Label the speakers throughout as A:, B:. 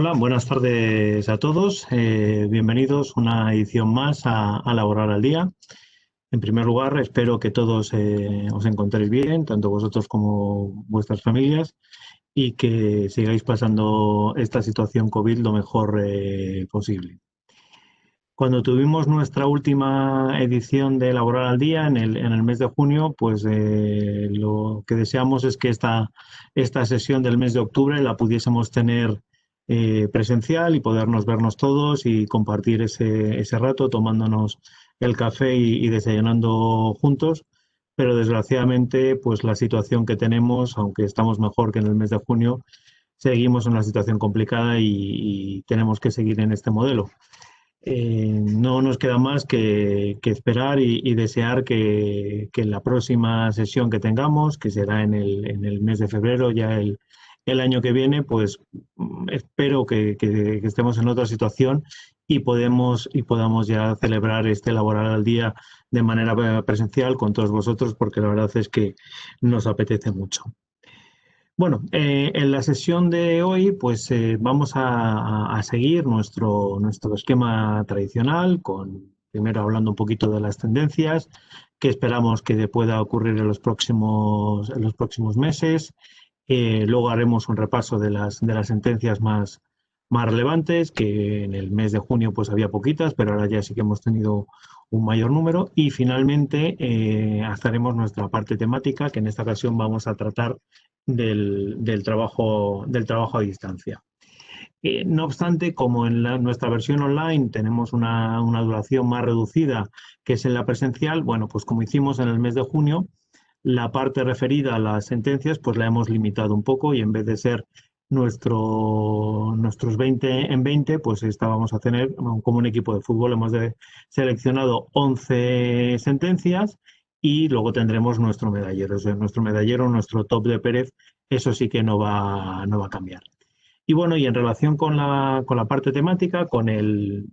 A: Hola, buenas tardes a todos. Bienvenidos a una edición más a Laboral al Día. En primer lugar, espero que todos os encontréis bien, tanto vosotros como vuestras familias, y que sigáis pasando esta situación COVID lo mejor posible. Cuando tuvimos nuestra última edición de Laboral al Día en el mes de junio, pues lo que deseamos es que esta sesión del mes de octubre la pudiésemos tener presencial y podernos vernos todos y compartir ese rato tomándonos el café y desayunando juntos. Pero desgraciadamente, pues la situación que tenemos, aunque estamos mejor que en el mes de junio, seguimos en una situación complicada y tenemos que seguir en este modelo. No nos queda más que esperar y desear que en la próxima sesión que tengamos, que será en el mes de febrero, ya el año que viene, pues espero que estemos en otra situación y podamos ya celebrar este Laboral al Día de manera presencial con todos vosotros, porque la verdad es que nos apetece mucho. Bueno, en la sesión de hoy, pues vamos a seguir nuestro esquema tradicional, primero hablando un poquito de las tendencias, que esperamos que pueda ocurrir en los próximos meses. Luego haremos un repaso de las sentencias más relevantes, que en el mes de junio pues había poquitas, pero ahora ya sí que hemos tenido un mayor número. Y finalmente haremos nuestra parte temática, que en esta ocasión vamos a tratar del trabajo a distancia. No obstante, como en nuestra versión online tenemos una duración más reducida que es en la presencial, bueno, pues como hicimos en el mes de junio, la parte referida a las sentencias, pues la hemos limitado un poco y en vez de ser nuestros 20 en 20, pues vamos a tener como un equipo de fútbol, seleccionado 11 sentencias y luego tendremos nuestro medallero. O sea, nuestro medallero, nuestro top de Pérez, eso sí que no va a cambiar. Y bueno, y en relación con la parte temática, con el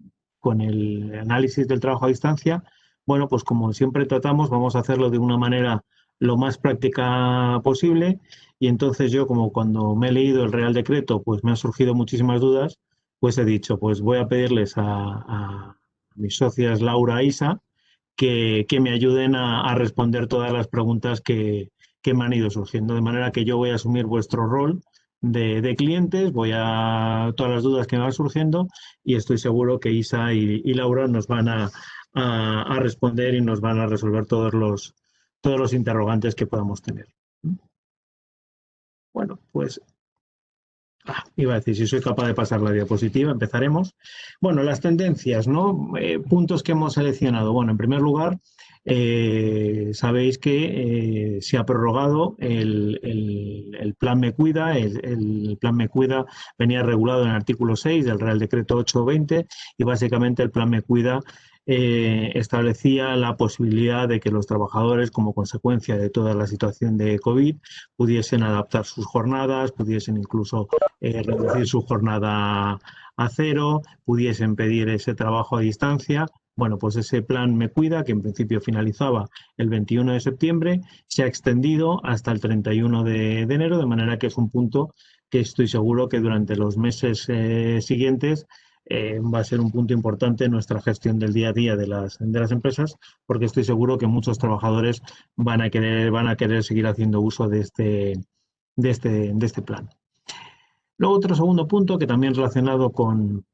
A: análisis del trabajo a distancia, bueno, pues como siempre tratamos, vamos a hacerlo de una manera lo más práctica posible. Y entonces yo, como cuando me he leído el Real Decreto, pues me han surgido muchísimas dudas, pues he dicho, pues voy a pedirles a mis socias Laura e Isa que me ayuden a responder todas las preguntas que me han ido surgiendo. De manera que yo voy a asumir vuestro rol de clientes, todas las dudas que me van surgiendo y estoy seguro que Isa y Laura nos van a responder y nos van a resolver todos los interrogantes que podamos tener. Bueno, pues iba a decir, si soy capaz de pasar la diapositiva, empezaremos. Bueno, las tendencias, ¿no? Puntos que hemos seleccionado. Bueno, en primer lugar, sabéis que se ha prorrogado el Plan Me Cuida. El Plan Me Cuida venía regulado en el artículo 6 del Real Decreto 820 y básicamente el Plan Me Cuida establecía la posibilidad de que los trabajadores, como consecuencia de toda la situación de COVID, pudiesen adaptar sus jornadas, pudiesen incluso reducir su jornada a cero, pudiesen pedir ese trabajo a distancia. Bueno, pues ese plan Me Cuida, que en principio finalizaba el 21 de septiembre, se ha extendido hasta el 31 de enero, de manera que es un punto que estoy seguro que durante los meses siguientes va a ser un punto importante en nuestra gestión del día a día de las empresas, porque estoy seguro que muchos trabajadores van a querer seguir haciendo uso de este plan. Luego, otro segundo punto, que también relacionado con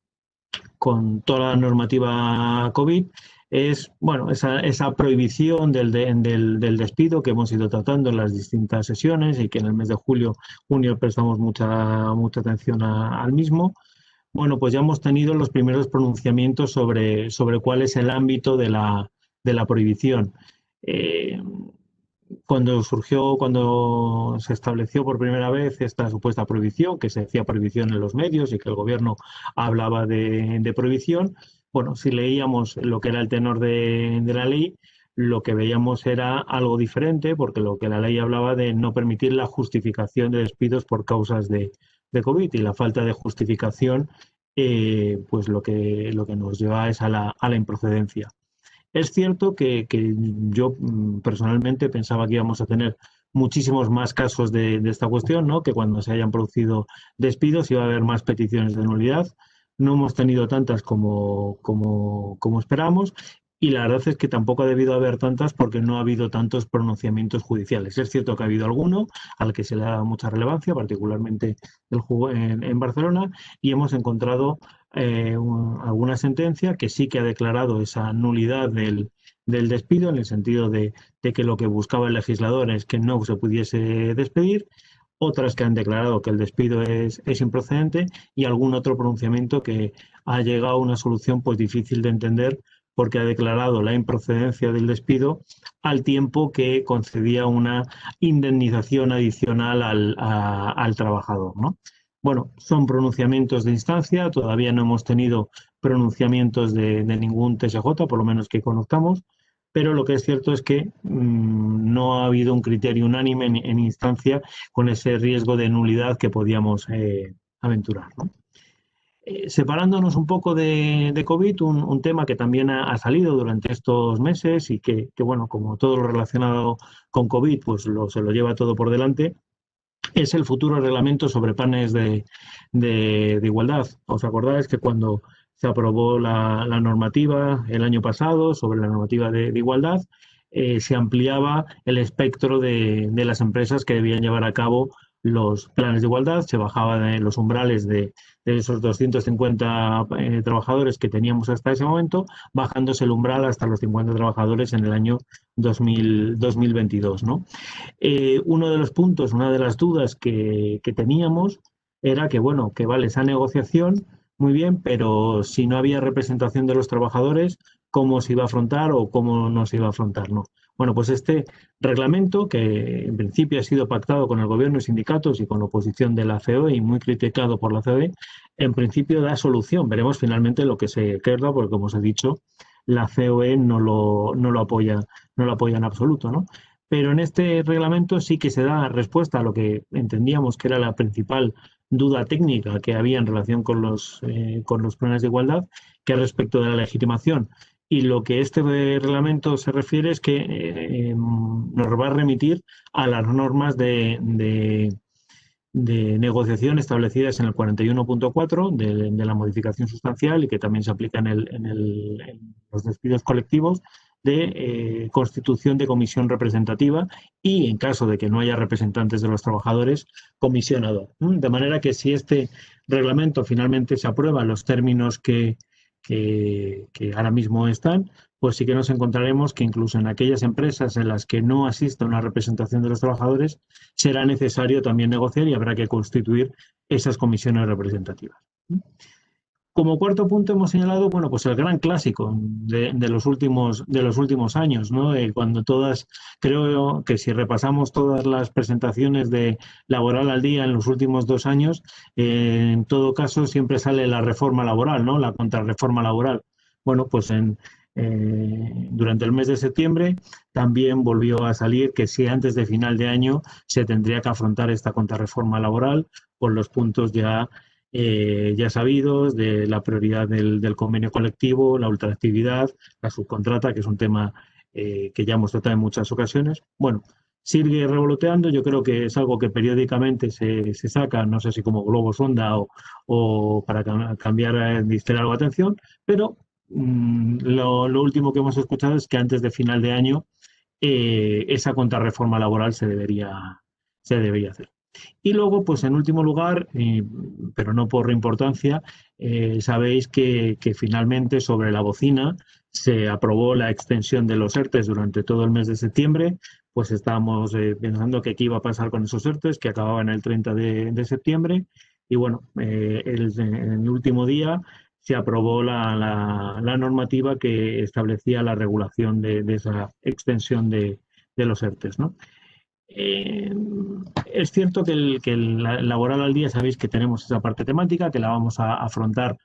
A: toda la normativa COVID, es bueno, esa prohibición del despido que hemos ido tratando en las distintas sesiones y que en el mes de junio prestamos mucha atención al mismo. Bueno, pues ya hemos tenido los primeros pronunciamientos sobre cuál es el ámbito de la prohibición. Eh, cuando se estableció por primera vez esta supuesta prohibición, que se decía prohibición en los medios y que el gobierno hablaba de prohibición, bueno, si leíamos lo que era el tenor de la ley, lo que veíamos era algo diferente, porque lo que la ley hablaba de no permitir la justificación de despidos por causas de COVID y la falta de justificación, pues lo que nos lleva es a la improcedencia. Es cierto que yo personalmente pensaba que íbamos a tener muchísimos más casos de esta cuestión, ¿no? Que cuando se hayan producido despidos iba a haber más peticiones de nulidad. No hemos tenido tantas como esperamos y la verdad es que tampoco ha debido haber tantas porque no ha habido tantos pronunciamientos judiciales. Es cierto que ha habido alguno al que se le ha dado mucha relevancia, particularmente en Barcelona, y hemos encontrado alguna sentencia que sí que ha declarado esa nulidad del despido, en el sentido de que lo que buscaba el legislador es que no se pudiese despedir, otras que han declarado que el despido es improcedente y algún otro pronunciamiento que ha llegado a una solución pues difícil de entender porque ha declarado la improcedencia del despido al tiempo que concedía una indemnización adicional al trabajador, ¿no? Bueno, son pronunciamientos de instancia, todavía no hemos tenido pronunciamientos de ningún TSJ, por lo menos que conozcamos, pero lo que es cierto es que no ha habido un criterio unánime en instancia con ese riesgo de nulidad que podíamos aventurar, ¿no? Separándonos un poco de COVID, un tema que también ha salido durante estos meses y que, bueno, como todo lo relacionado con COVID, pues se lo lleva todo por delante, es el futuro reglamento sobre planes de igualdad. ¿Os acordáis que cuando se aprobó la normativa el año pasado sobre la normativa de igualdad, se ampliaba el espectro de las empresas que debían llevar a cabo los planes de igualdad, se bajaban los umbrales de esos 250 trabajadores que teníamos hasta ese momento, bajándose el umbral hasta los 50 trabajadores en el año 2022, ¿no? Uno de los puntos, una de las dudas que teníamos era que, bueno, que vale esa negociación, muy bien, pero si no había representación de los trabajadores, ¿cómo se iba a afrontar o cómo no se iba a afrontar? ¿No? Bueno, pues este reglamento, que en principio ha sido pactado con el gobierno y sindicatos y con la oposición de la COE y muy criticado por la COE, en principio da solución. Veremos finalmente lo que se queda, porque como os he dicho, la COE no lo apoya en absoluto, ¿no? Pero en este reglamento sí que se da respuesta a lo que entendíamos que era la principal duda técnica que había en relación con los planes de igualdad, que es respecto de la legitimación. Y lo que este reglamento se refiere es que nos va a remitir a las normas de negociación establecidas en el 41.4 de la modificación sustancial y que también se aplica en los despidos colectivos de constitución de comisión representativa y, en caso de que no haya representantes de los trabajadores, comisionador. De manera que si este reglamento finalmente se aprueba en los términos que ahora mismo están, pues sí que nos encontraremos que incluso en aquellas empresas en las que no asista una representación de los trabajadores, será necesario también negociar y habrá que constituir esas comisiones representativas. Como cuarto punto hemos señalado, bueno, pues el gran clásico de los últimos años, ¿no? Cuando creo que si repasamos todas las presentaciones de Laboral al Día en los últimos 2 años, en todo caso siempre sale la reforma laboral, ¿no? La contrarreforma laboral. Bueno, pues durante el mes de septiembre también volvió a salir que si antes de final de año se tendría que afrontar esta contrarreforma laboral con los puntos ya sabidos de la prioridad del convenio colectivo, la ultraactividad, la subcontrata, que es un tema que ya hemos tratado en muchas ocasiones. Bueno, sigue revoloteando, yo creo que es algo que periódicamente se saca, no sé si como globo sonda o para cambiar, distraer algo de atención, pero lo último que hemos escuchado es que antes de final de año esa contrarreforma laboral se debería hacer. Y luego, pues en último lugar, pero no por importancia, sabéis que finalmente sobre la bocina se aprobó la extensión de los ERTES durante todo el mes de septiembre. Pues estábamos pensando que qué iba a pasar con esos ERTES que acababan el 30 de septiembre. Y bueno, en el último día se aprobó la normativa que establecía la regulación de esa extensión de los ERTES, ¿no? Es cierto que el Laboral al Día, sabéis que tenemos esa parte temática, que la vamos a afrontar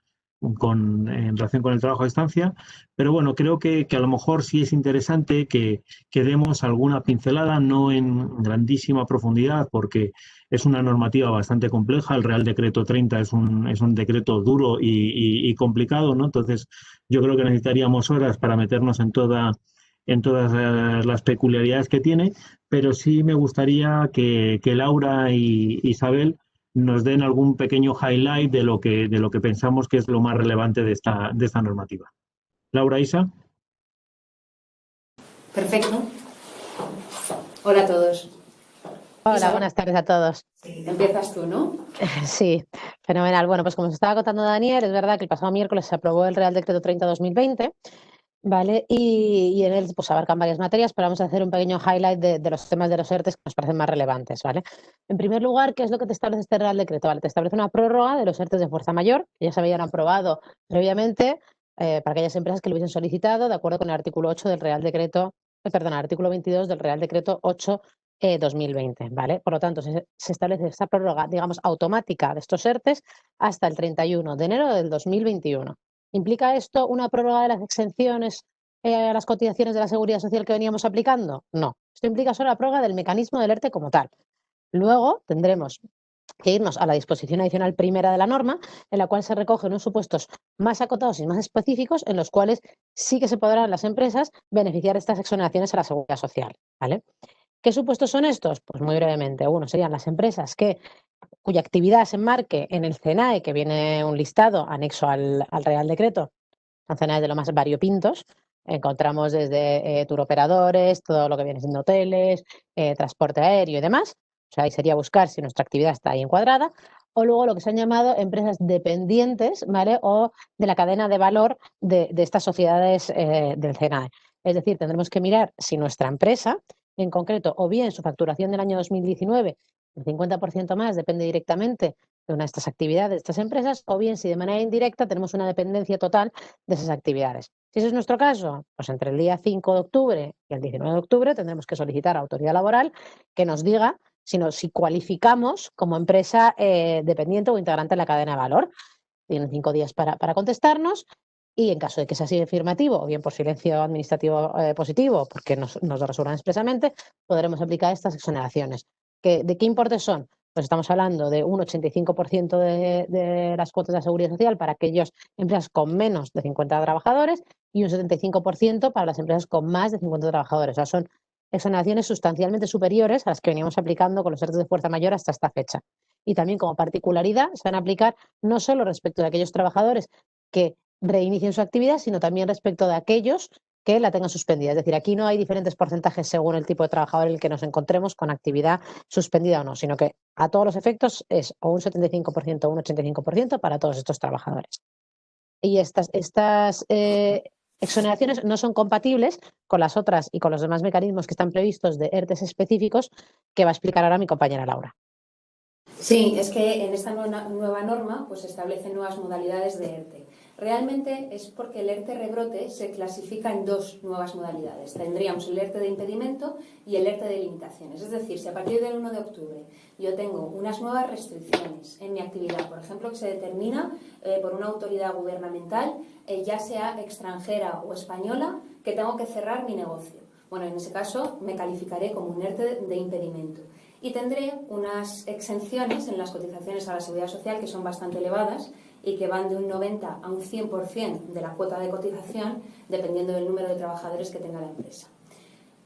A: en relación con el trabajo a distancia, pero bueno, creo que a lo mejor sí es interesante que demos alguna pincelada, no en grandísima profundidad, porque es una normativa bastante compleja. El Real Decreto 30 es un decreto duro y complicado, ¿no? Entonces, yo creo que necesitaríamos horas para meternos en toda en todas las peculiaridades que tiene, pero sí me gustaría que Laura y Isabel nos den algún pequeño highlight de lo que pensamos que es lo más relevante de esta normativa. Laura, Isa.
B: Perfecto. Hola a todos.
C: Hola,
B: Isabel,
C: buenas tardes a todos.
B: empiezas tú, ¿no?
C: Sí, fenomenal. Bueno, pues como os estaba contando Daniel, es verdad que el pasado miércoles se aprobó el Real Decreto 30/2020, ¿vale? Y en él pues abarcan varias materias, pero vamos a hacer un pequeño highlight de los temas de los ERTEs que nos parecen más relevantes, ¿vale? En primer lugar, ¿qué es lo que te establece este Real Decreto? ¿Vale? Te establece una prórroga de los ERTEs de fuerza mayor, que ya se habían aprobado previamente para aquellas empresas que lo hubiesen solicitado, de acuerdo con el artículo 8 del Real Decreto, perdón, artículo 22 del Real Decreto 8 2020, ¿vale? Por lo tanto, se establece esta prórroga, digamos, automática de estos ERTEs hasta el 31 de enero del 2021. ¿Implica esto una prórroga de las exenciones a las cotizaciones de la Seguridad Social que veníamos aplicando? No. Esto implica solo la prórroga del mecanismo del ERTE como tal. Luego tendremos que irnos a la disposición adicional primera de la norma, en la cual se recogen unos supuestos más acotados y más específicos, en los cuales sí que se podrán las empresas beneficiar de estas exoneraciones a la Seguridad Social, ¿vale? ¿Qué supuestos son estos? Pues muy brevemente. Uno serían las empresas cuya actividad se enmarque en el CENAE, que viene un listado anexo al Real Decreto. Son CENAE de lo más variopintos. Encontramos desde turoperadores, todo lo que viene siendo hoteles, transporte aéreo y demás. O sea, ahí sería buscar si nuestra actividad está ahí encuadrada. O luego lo que se han llamado empresas dependientes, ¿vale? O de la cadena de valor de estas sociedades del CENAE. Es decir, tendremos que mirar si nuestra empresa, en concreto, o bien su facturación del año 2019, el 50% más, depende directamente de una de estas actividades de estas empresas, o bien si de manera indirecta tenemos una dependencia total de esas actividades. Si ese es nuestro caso, pues entre el día 5 de octubre y el 19 de octubre tendremos que solicitar a Autoridad Laboral que nos diga si cualificamos como empresa dependiente o integrante en la cadena de valor. Tienen 5 días para contestarnos y en caso de que sea así afirmativo o bien por silencio administrativo positivo, porque nos lo resuelvan expresamente, podremos aplicar estas exoneraciones. ¿De qué importes son? Pues estamos hablando de un 85% de las cuotas de la Seguridad Social para aquellas empresas con menos de 50 trabajadores y un 75% para las empresas con más de 50 trabajadores. O sea, son exoneraciones sustancialmente superiores a las que veníamos aplicando con los ERTE de fuerza mayor hasta esta fecha. Y también como particularidad se van a aplicar no solo respecto de aquellos trabajadores que reinicien su actividad, sino también respecto de aquellos que la tengan suspendida. Es decir, aquí no hay diferentes porcentajes según el tipo de trabajador en el que nos encontremos con actividad suspendida o no, sino que a todos los efectos es o un 75% o un 85% para todos estos trabajadores. Y estas exoneraciones no son compatibles con las otras y con los demás mecanismos que están previstos de ERTEs específicos que va a explicar ahora mi compañera Laura.
B: Sí, es que en esta nueva norma pues se establecen nuevas modalidades de ERTE. Realmente es porque el ERTE rebrote se clasifica en dos nuevas modalidades. Tendríamos el ERTE de impedimento y el ERTE de limitaciones. Es decir, si a partir del 1 de octubre yo tengo unas nuevas restricciones en mi actividad, por ejemplo, que se determina por una autoridad gubernamental, ya sea extranjera o española, que tengo que cerrar mi negocio. Bueno, en ese caso me calificaré como un ERTE de impedimento. Y tendré unas exenciones en las cotizaciones a la Seguridad Social que son bastante elevadas y que van de un 90 a un 100% de la cuota de cotización dependiendo del número de trabajadores que tenga la empresa.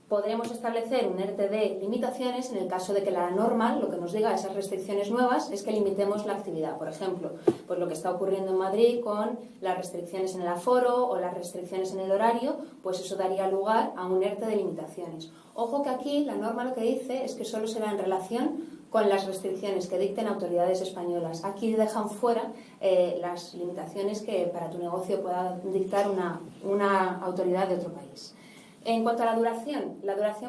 B: Podremos establecer un ERTE de limitaciones en el caso de que la norma lo que nos diga esas restricciones nuevas es que limitemos la actividad. Por ejemplo, pues lo que está ocurriendo en Madrid con las restricciones en el aforo o las restricciones en el horario, pues eso daría lugar a un ERTE de limitaciones. Ojo que aquí la norma lo que dice es que solo será en relación con las restricciones que dicten autoridades españolas. Aquí dejan fuera las limitaciones que para tu negocio pueda dictar una autoridad de otro país. En cuanto a la duración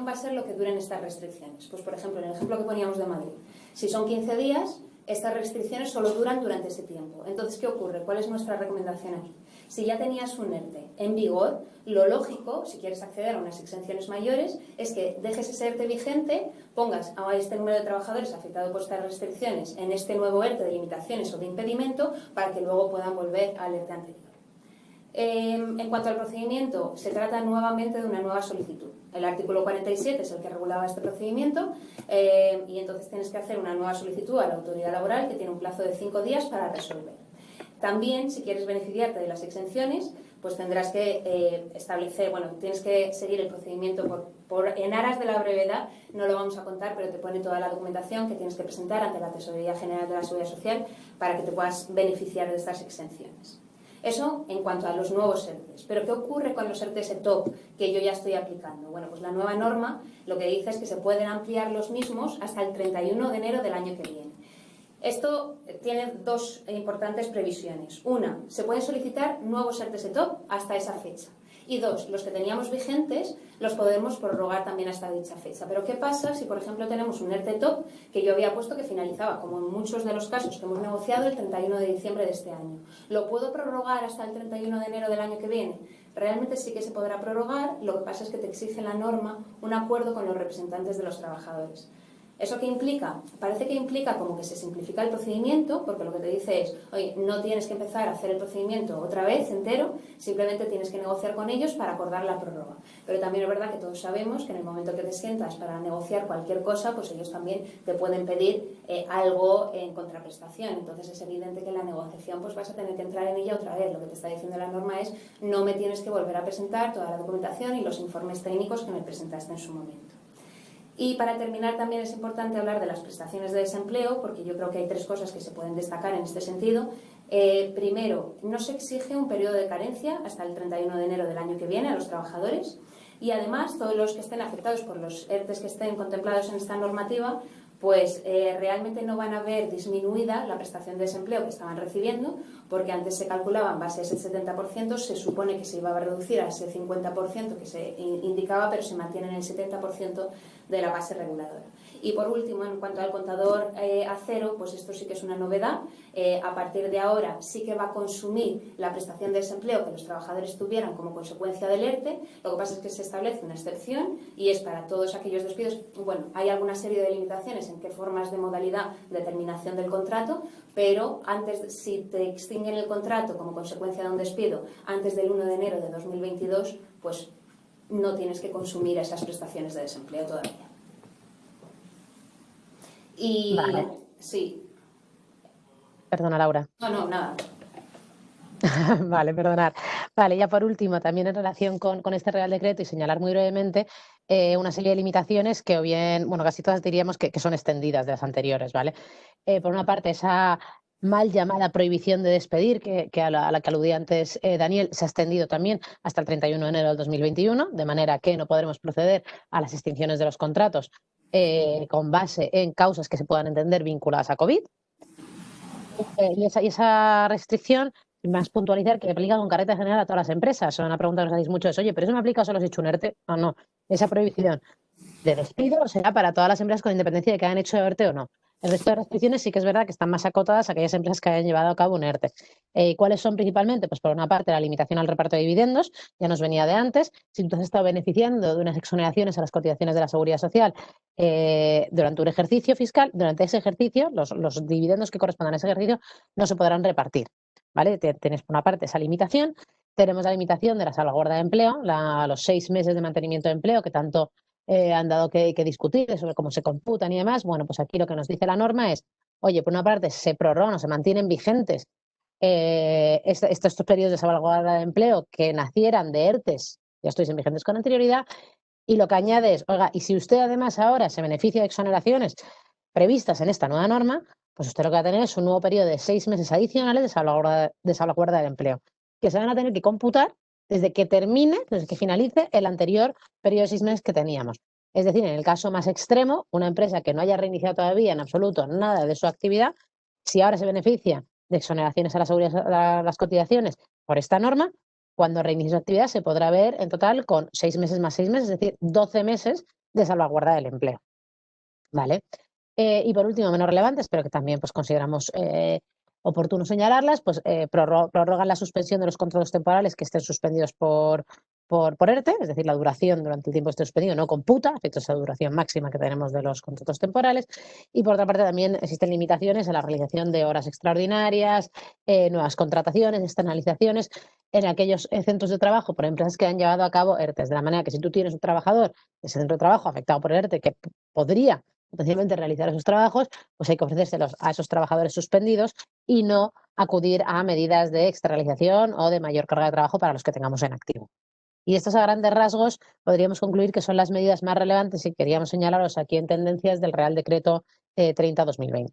B: va a ser lo que duren estas restricciones. Pues, por ejemplo, en el ejemplo que poníamos de Madrid, si son 15 días, estas restricciones solo duran durante ese tiempo. Entonces, ¿qué ocurre? ¿Cuál es nuestra recomendación aquí? Si ya tenías un ERTE en vigor, lo lógico, si quieres acceder a unas exenciones mayores, es que dejes ese ERTE vigente, pongas a este número de trabajadores afectados por estas restricciones en este nuevo ERTE de limitaciones o de impedimento para que luego puedan volver al ERTE anterior. En cuanto al procedimiento, se trata nuevamente de una nueva solicitud. El artículo 47 es el que regulaba este procedimiento y entonces tienes que hacer una nueva solicitud a la autoridad laboral que tiene un plazo de 5 días para resolver. También, si quieres beneficiarte de las exenciones, pues tendrás que establecer, bueno, tienes que seguir el procedimiento en aras de la brevedad, no lo vamos a contar, pero te pone toda la documentación que tienes que presentar ante la Tesorería General de la Seguridad Social para que te puedas beneficiar de estas exenciones. Eso en cuanto a los nuevos ERTEs. Pero ¿qué ocurre con los ERTEs top que yo ya estoy aplicando? Bueno, pues la nueva norma lo que dice es que se pueden ampliar los mismos hasta el 31 de enero del año que viene. Esto tiene dos importantes previsiones. Una, se pueden solicitar nuevos ERTEs top hasta esa fecha. Y dos, los que teníamos vigentes los podemos prorrogar también hasta dicha fecha. Pero ¿qué pasa si, por ejemplo, tenemos un ERTE top que yo había puesto que finalizaba, como en muchos de los casos que hemos negociado, el 31 de diciembre de este año? ¿Lo puedo prorrogar hasta el 31 de enero del año que viene? Realmente sí que se podrá prorrogar, lo que pasa es que te exige la norma un acuerdo con los representantes de los trabajadores. ¿Eso qué implica? Parece que implica como que se simplifica el procedimiento, porque lo que te dice es, oye, no tienes que empezar a hacer el procedimiento otra vez entero, simplemente tienes que negociar con ellos para acordar la prórroga. Pero también es verdad que todos sabemos que en el momento que te sientas para negociar cualquier cosa, pues ellos también te pueden pedir algo en contraprestación. Entonces es evidente que en la negociación pues vas a tener que entrar en ella otra vez. Lo que te está diciendo la norma es, no me tienes que volver a presentar toda la documentación y los informes técnicos que me presentaste en su momento. Y para terminar también es importante hablar de las prestaciones de desempleo, porque yo creo que hay tres cosas que se pueden destacar en este sentido. Primero, no se exige un periodo de carencia hasta el 31 de enero del año que viene a los trabajadores, y además todos los que estén afectados por los ERTEs que estén contemplados en esta normativa, pues realmente no van a ver disminuida la prestación de desempleo que estaban recibiendo, porque antes se calculaba en base a ese 70%, se supone que se iba a reducir a ese 50% que se indicaba, pero se mantiene en el 70% de la base reguladora. Y por último, en cuanto al contador a cero, pues esto sí que es una novedad. A partir de ahora sí que va a consumir la prestación de desempleo que los trabajadores tuvieran como consecuencia del ERTE. Lo que pasa es que se establece una excepción y es para todos aquellos despidos. Bueno, hay alguna serie de limitaciones en qué formas de modalidad de terminación del contrato, pero si te extinguen el contrato como consecuencia de un despido antes del 1 de enero de 2022, pues no tienes que consumir esas prestaciones de desempleo todavía. Y
C: Vale.
B: sí.
C: Perdona, Laura.
B: No, nada.
C: Vale, perdonar. Vale, ya por último, también en relación con este Real Decreto y señalar muy brevemente una serie de limitaciones que o bien, bueno, casi todas diríamos que son extendidas de las anteriores, ¿vale? Por una parte, esa mal llamada prohibición de despedir, que a la que aludía antes Daniel, se ha extendido también hasta el 31 de enero del 2021, de manera que no podremos proceder a las extinciones de los contratos con base en causas que se puedan entender vinculadas a COVID. Y esa restricción, más puntualizar, que aplica con carácter general a todas las empresas. Una pregunta que nos hacéis mucho es, oye, ¿pero eso me aplica solo si he hecho un ERTE? No. Esa prohibición de despido será para todas las empresas con independencia de que hayan hecho ERTE o no. El resto de restricciones sí que es verdad que están más acotadas a aquellas empresas que hayan llevado a cabo un ERTE. ¿Cuáles son principalmente? Pues por una parte la limitación al reparto de dividendos, ya nos venía de antes. Si tú has estado beneficiando de unas exoneraciones a las cotizaciones de la Seguridad Social durante un ejercicio fiscal, durante ese ejercicio, los dividendos que correspondan a ese ejercicio no se podrán repartir, ¿vale? Tienes por una parte esa limitación. Tenemos la limitación de la salvaguarda de empleo, los 6 meses de mantenimiento de empleo que tanto han dado que discutir sobre cómo se computan y demás. Bueno, pues aquí lo que nos dice la norma es, oye, por una parte se prorrogan o se mantienen vigentes estos periodos de salvaguarda de empleo que nacieran de ERTEs, ya estuviesen vigentes con anterioridad, y lo que añade es, oiga, y si usted además ahora se beneficia de exoneraciones previstas en esta nueva norma, pues usted lo que va a tener es un nuevo periodo de 6 meses adicionales de salvaguarda del empleo, que se van a tener que computar desde que finalice el anterior periodo de 6 meses que teníamos. Es decir, en el caso más extremo, una empresa que no haya reiniciado todavía en absoluto nada de su actividad, si ahora se beneficia de exoneraciones a la seguridad, a las cotizaciones por esta norma, cuando reinicie su actividad se podrá ver en total con 6 meses más 6 meses, es decir, 12 meses de salvaguarda del empleo. ¿Vale? Y por último, menos relevantes, pero que también pues, consideramos oportuno señalarlas, pues prorrogan la suspensión de los contratos temporales que estén suspendidos por ERTE, es decir, la duración durante el tiempo que esté suspendido no computa, efecto esa duración máxima que tenemos de los contratos temporales. Y por otra parte también existen limitaciones a la realización de horas extraordinarias, nuevas contrataciones, externalizaciones en aquellos centros de trabajo por empresas que han llevado a cabo ERTEs, de la manera que si tú tienes un trabajador de ese centro de trabajo afectado por ERTE que podría potencialmente realizar esos trabajos, pues hay que ofrecérselos a esos trabajadores suspendidos y no acudir a medidas de externalización o de mayor carga de trabajo para los que tengamos en activo. Y estos a grandes rasgos podríamos concluir que son las medidas más relevantes y queríamos señalaros aquí en tendencias del Real Decreto 30/2020.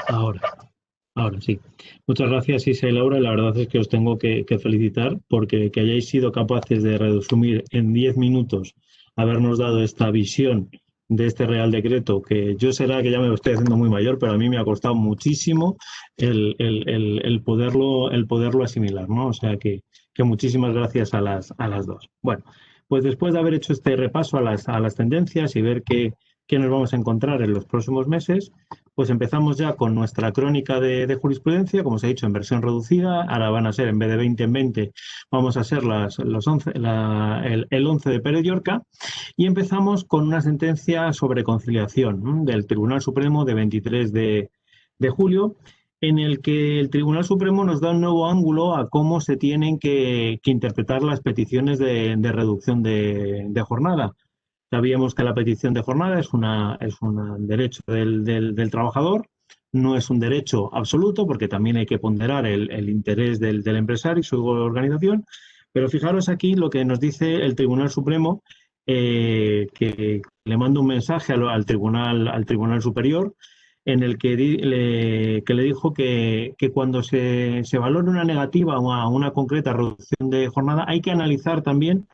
A: Ahora sí. Muchas gracias, Isa y Laura. La verdad es que os tengo que felicitar porque que hayáis sido capaces de resumir en 10 minutos, habernos dado esta visión de este Real Decreto, que yo será que ya me estoy haciendo muy mayor, pero a mí me ha costado muchísimo el poderlo asimilar, ¿no? O sea que muchísimas gracias a las dos. Bueno, pues después de haber hecho este repaso a las tendencias y ver qué nos vamos a encontrar en los próximos meses, pues empezamos ya con nuestra crónica de jurisprudencia, como os he dicho, en versión reducida. Ahora van a ser, en vez de 20 en 20, vamos a ser el 11 de Pérez Llorca. Y empezamos con una sentencia sobre conciliación del Tribunal Supremo de 23 de julio, en el que el Tribunal Supremo nos da un nuevo ángulo a cómo se tienen que interpretar las peticiones de reducción de jornada. Sabíamos que la petición de jornada es un derecho del trabajador, no es un derecho absoluto porque también hay que ponderar el interés del empresario y su organización, pero fijaros aquí lo que nos dice el Tribunal Supremo, que le manda un mensaje al Tribunal Superior en el que le dijo que cuando se valore una negativa a una concreta reducción de jornada hay que analizar también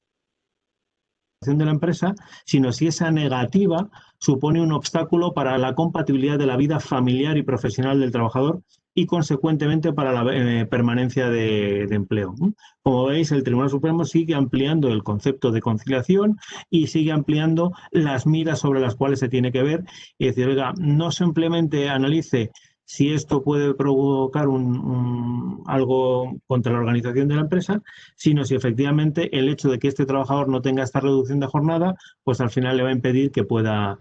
A: de la empresa, sino si esa negativa supone un obstáculo para la compatibilidad de la vida familiar y profesional del trabajador y, consecuentemente, para la permanencia de empleo. Como veis, el Tribunal Supremo sigue ampliando el concepto de conciliación y sigue ampliando las miras sobre las cuales se tiene que ver y decir, oiga, no simplemente analice si esto puede provocar algo contra la organización de la empresa, sino si efectivamente el hecho de que este trabajador no tenga esta reducción de jornada, pues al final le va a impedir que pueda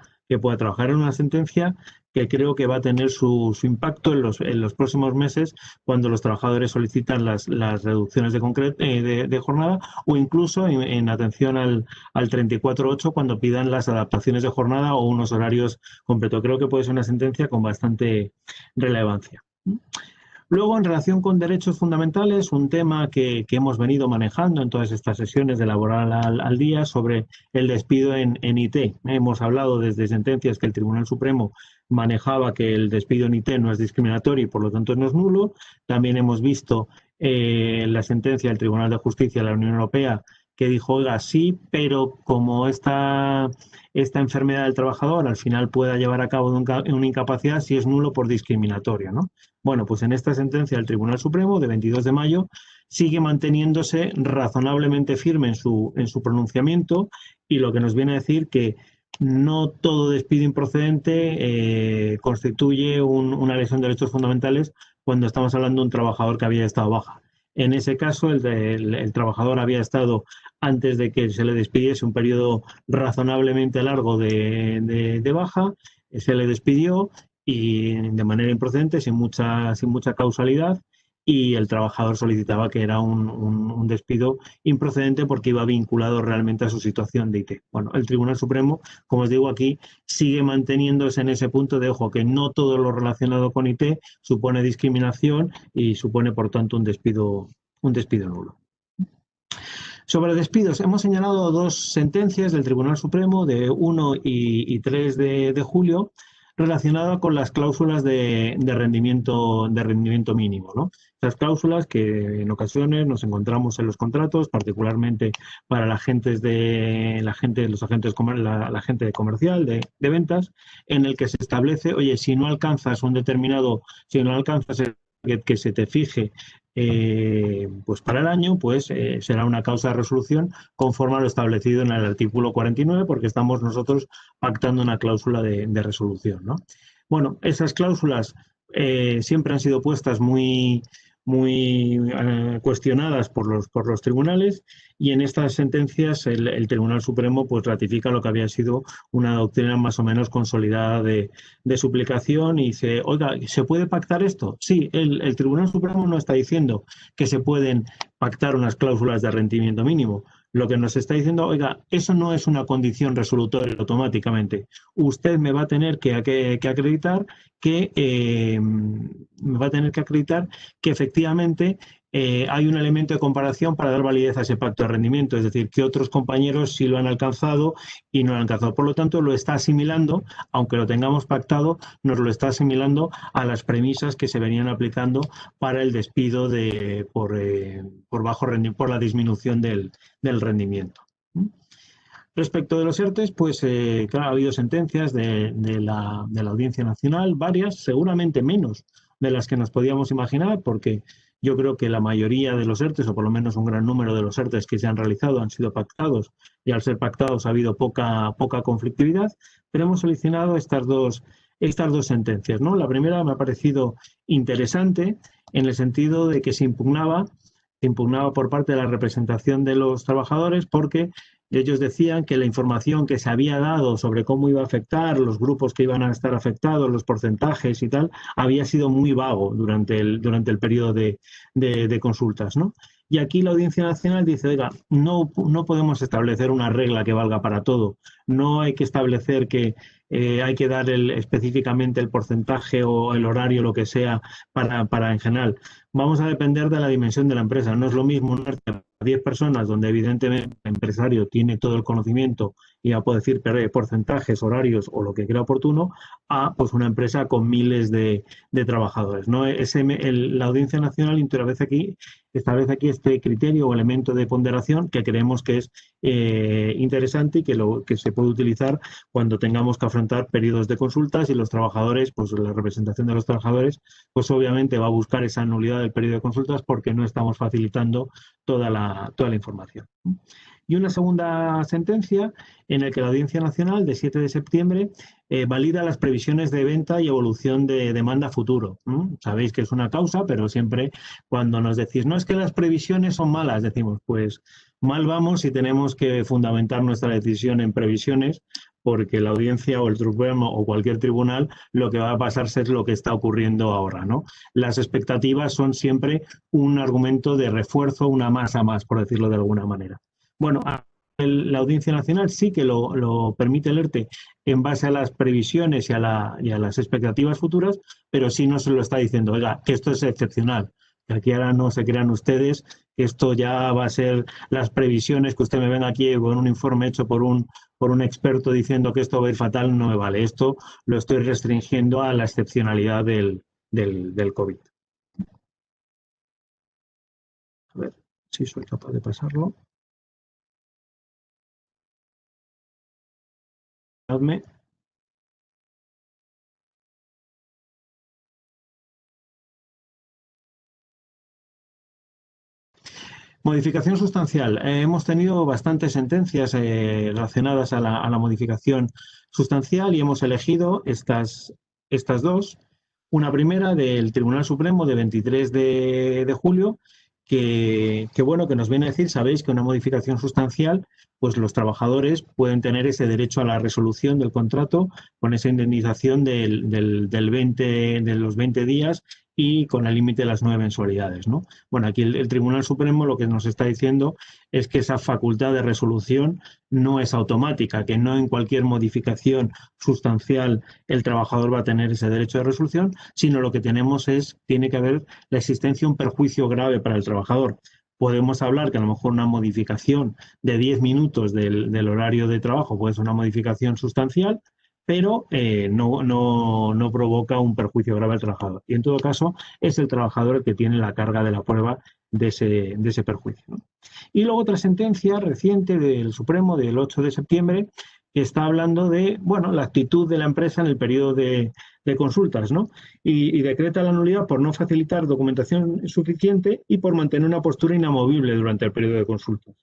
A: trabajar. En una sentencia que creo que va a tener su impacto en los próximos meses cuando los trabajadores solicitan las reducciones de jornada o incluso en atención al 34.8 cuando pidan las adaptaciones de jornada o unos horarios completos. Creo que puede ser una sentencia con bastante relevancia. Luego, en relación con derechos fundamentales, un tema que hemos venido manejando en todas estas sesiones de Laboral al Día sobre el despido en IT. Hemos hablado desde sentencias que el Tribunal Supremo manejaba que el despido en IT no es discriminatorio y por lo tanto no es nulo. También hemos visto la sentencia del Tribunal de Justicia de la Unión Europea que dijo, oiga, sí, pero como esta enfermedad del trabajador al final pueda llevar a cabo una incapacidad, si es nulo por discriminatorio, ¿no? Bueno, pues en esta sentencia del Tribunal Supremo de 22 de mayo sigue manteniéndose razonablemente firme en su pronunciamiento y lo que nos viene a decir que no todo despido improcedente constituye una lesión de derechos fundamentales cuando estamos hablando de un trabajador que había estado baja. En ese caso, el trabajador había estado, antes de que se le despidiese, un periodo razonablemente largo de baja, se le despidió y de manera improcedente, sin mucha causalidad, y el trabajador solicitaba que era un despido improcedente porque iba vinculado realmente a su situación de IT. Bueno, el Tribunal Supremo, como os digo aquí, sigue manteniéndose en ese punto de, ojo, que no todo lo relacionado con IT supone discriminación y supone, por tanto, un despido nulo. Sobre despidos, hemos señalado dos sentencias del Tribunal Supremo de 1 y 3 de julio relacionadas con las cláusulas de rendimiento mínimo, ¿no? Esas cláusulas que en ocasiones nos encontramos en los contratos, particularmente para la gente comercial de ventas, en el que se establece, oye, si no alcanzas que se te fije pues para el año, pues será una causa de resolución conforme a lo establecido en el artículo 49, porque estamos nosotros pactando una cláusula de resolución, ¿no? Bueno, esas cláusulas siempre han sido puestas muy cuestionadas por los tribunales y en estas sentencias el Tribunal Supremo pues ratifica lo que había sido una doctrina más o menos consolidada de suplicación y dice, oiga, ¿se puede pactar esto? Sí, el Tribunal Supremo no está diciendo que se pueden pactar unas cláusulas de rendimiento mínimo. Lo que nos está diciendo, oiga, eso no es una condición resolutoria automáticamente. Usted me va a tener que acreditar que efectivamente hay un elemento de comparación para dar validez a ese pacto de rendimiento, es decir, que otros compañeros sí lo han alcanzado y no lo han alcanzado. Por lo tanto, lo está asimilando, aunque lo tengamos pactado, nos lo está asimilando a las premisas que se venían aplicando para el despido por la disminución del rendimiento. Respecto de los ERTEs, pues claro, ha habido sentencias de la Audiencia Nacional, varias, seguramente menos de las que nos podíamos imaginar, porque yo creo que la mayoría de los ERTEs, o por lo menos un gran número de los ERTEs que se han realizado, han sido pactados, y al ser pactados ha habido poca conflictividad, pero hemos seleccionado estas dos sentencias, ¿no? La primera me ha parecido interesante en el sentido de que se impugnaba por parte de la representación de los trabajadores, porque ellos decían que la información que se había dado sobre cómo iba a afectar, los grupos que iban a estar afectados, los porcentajes y tal, había sido muy vago durante el periodo de consultas, ¿no? Y aquí la Audiencia Nacional dice, oiga, no podemos establecer una regla que valga para todo. No hay que establecer que hay que dar específicamente el porcentaje o el horario, lo que sea, para en general. Vamos a depender de la dimensión de la empresa. No es lo mismo un ERTE para 10 personas, donde evidentemente el empresario tiene todo el conocimiento y ya puede decir porcentajes, horarios o lo que crea oportuno, a pues una empresa con miles de trabajadores, ¿no? La Audiencia Nacional establece aquí este criterio o elemento de ponderación que creemos que es interesante y que se puede utilizar cuando tengamos que afrontar periodos de consultas y los trabajadores, pues la representación de los trabajadores, pues obviamente va a buscar esa nulidad del periodo de consultas porque no estamos facilitando toda la información. Y una segunda sentencia en la que la Audiencia Nacional, de 7 de septiembre, valida las previsiones de venta y evolución de demanda futuro. Sabéis que es una causa, pero siempre cuando nos decís, no es que las previsiones son malas, decimos, pues mal vamos si tenemos que fundamentar nuestra decisión en previsiones, porque la audiencia o el Supremo o cualquier tribunal lo que va a pasarse es lo que está ocurriendo ahora, ¿no? Las expectativas son siempre un argumento de refuerzo, una masa más, por decirlo de alguna manera. Bueno, la Audiencia Nacional sí que lo permite el ERTE en base a las previsiones y a las expectativas futuras, pero sí no se lo está diciendo, oiga, que esto es excepcional, que aquí ahora no se crean ustedes que esto ya va a ser las previsiones, que usted me venga aquí con un informe hecho por un experto diciendo que esto va a ir fatal, no me vale. Esto lo estoy restringiendo a la excepcionalidad del COVID. A ver si soy capaz de pasarlo. Modificación sustancial. Hemos tenido bastantes sentencias relacionadas a la modificación sustancial y hemos elegido estas dos. Una primera del Tribunal Supremo de 23 de julio, que nos viene a decir, sabéis que una modificación sustancial, pues los trabajadores pueden tener ese derecho a la resolución del contrato con esa indemnización de los 20 días y con el límite de las 9 mensualidades, ¿no? Bueno, aquí el Tribunal Supremo lo que nos está diciendo es que esa facultad de resolución no es automática, que no en cualquier modificación sustancial el trabajador va a tener ese derecho de resolución, sino lo que tiene que haber la existencia de un perjuicio grave para el trabajador. Podemos hablar que a lo mejor una modificación de 10 minutos del horario de trabajo puede ser una modificación sustancial, pero no provoca un perjuicio grave al trabajador. Y en todo caso, es el trabajador el que tiene la carga de la prueba de ese perjuicio, ¿no? Y luego otra sentencia reciente del Supremo del 8 de septiembre que está hablando de la actitud de la empresa en el periodo de consultas, ¿no? Y decreta la nulidad por no facilitar documentación suficiente y por mantener una postura inamovible durante el periodo de consultas.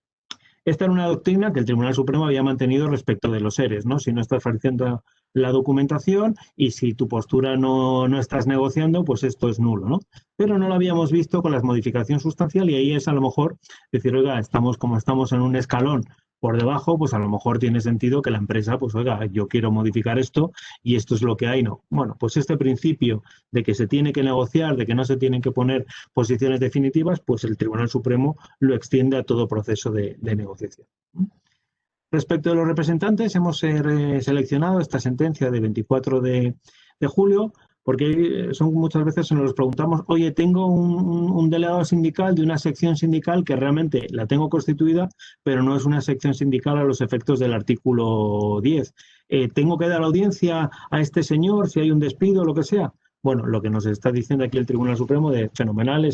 A: Esta era una doctrina que el Tribunal Supremo había mantenido respecto de los ERES, ¿no? Si no estás facilitando la documentación y si tu postura no estás negociando, pues esto es nulo, ¿no? Pero no lo habíamos visto con la modificación sustancial y ahí es a lo mejor decir, oiga, estamos en un escalón Por debajo, pues a lo mejor tiene sentido que la empresa, pues oiga, yo quiero modificar esto y esto es lo que hay, no. Bueno, pues este principio de que se tiene que negociar, de que no se tienen que poner posiciones definitivas, pues el Tribunal Supremo lo extiende a todo proceso de negociación. Respecto de los representantes, hemos seleccionado esta sentencia de 24 de julio, porque son muchas veces nos preguntamos, oye, tengo un delegado sindical de una sección sindical que realmente la tengo constituida, pero no es una sección sindical a los efectos del artículo 10. ¿Tengo que dar audiencia a este señor si hay un despido o lo que sea? Bueno, lo que nos está diciendo aquí el Tribunal Supremo de fenomenal,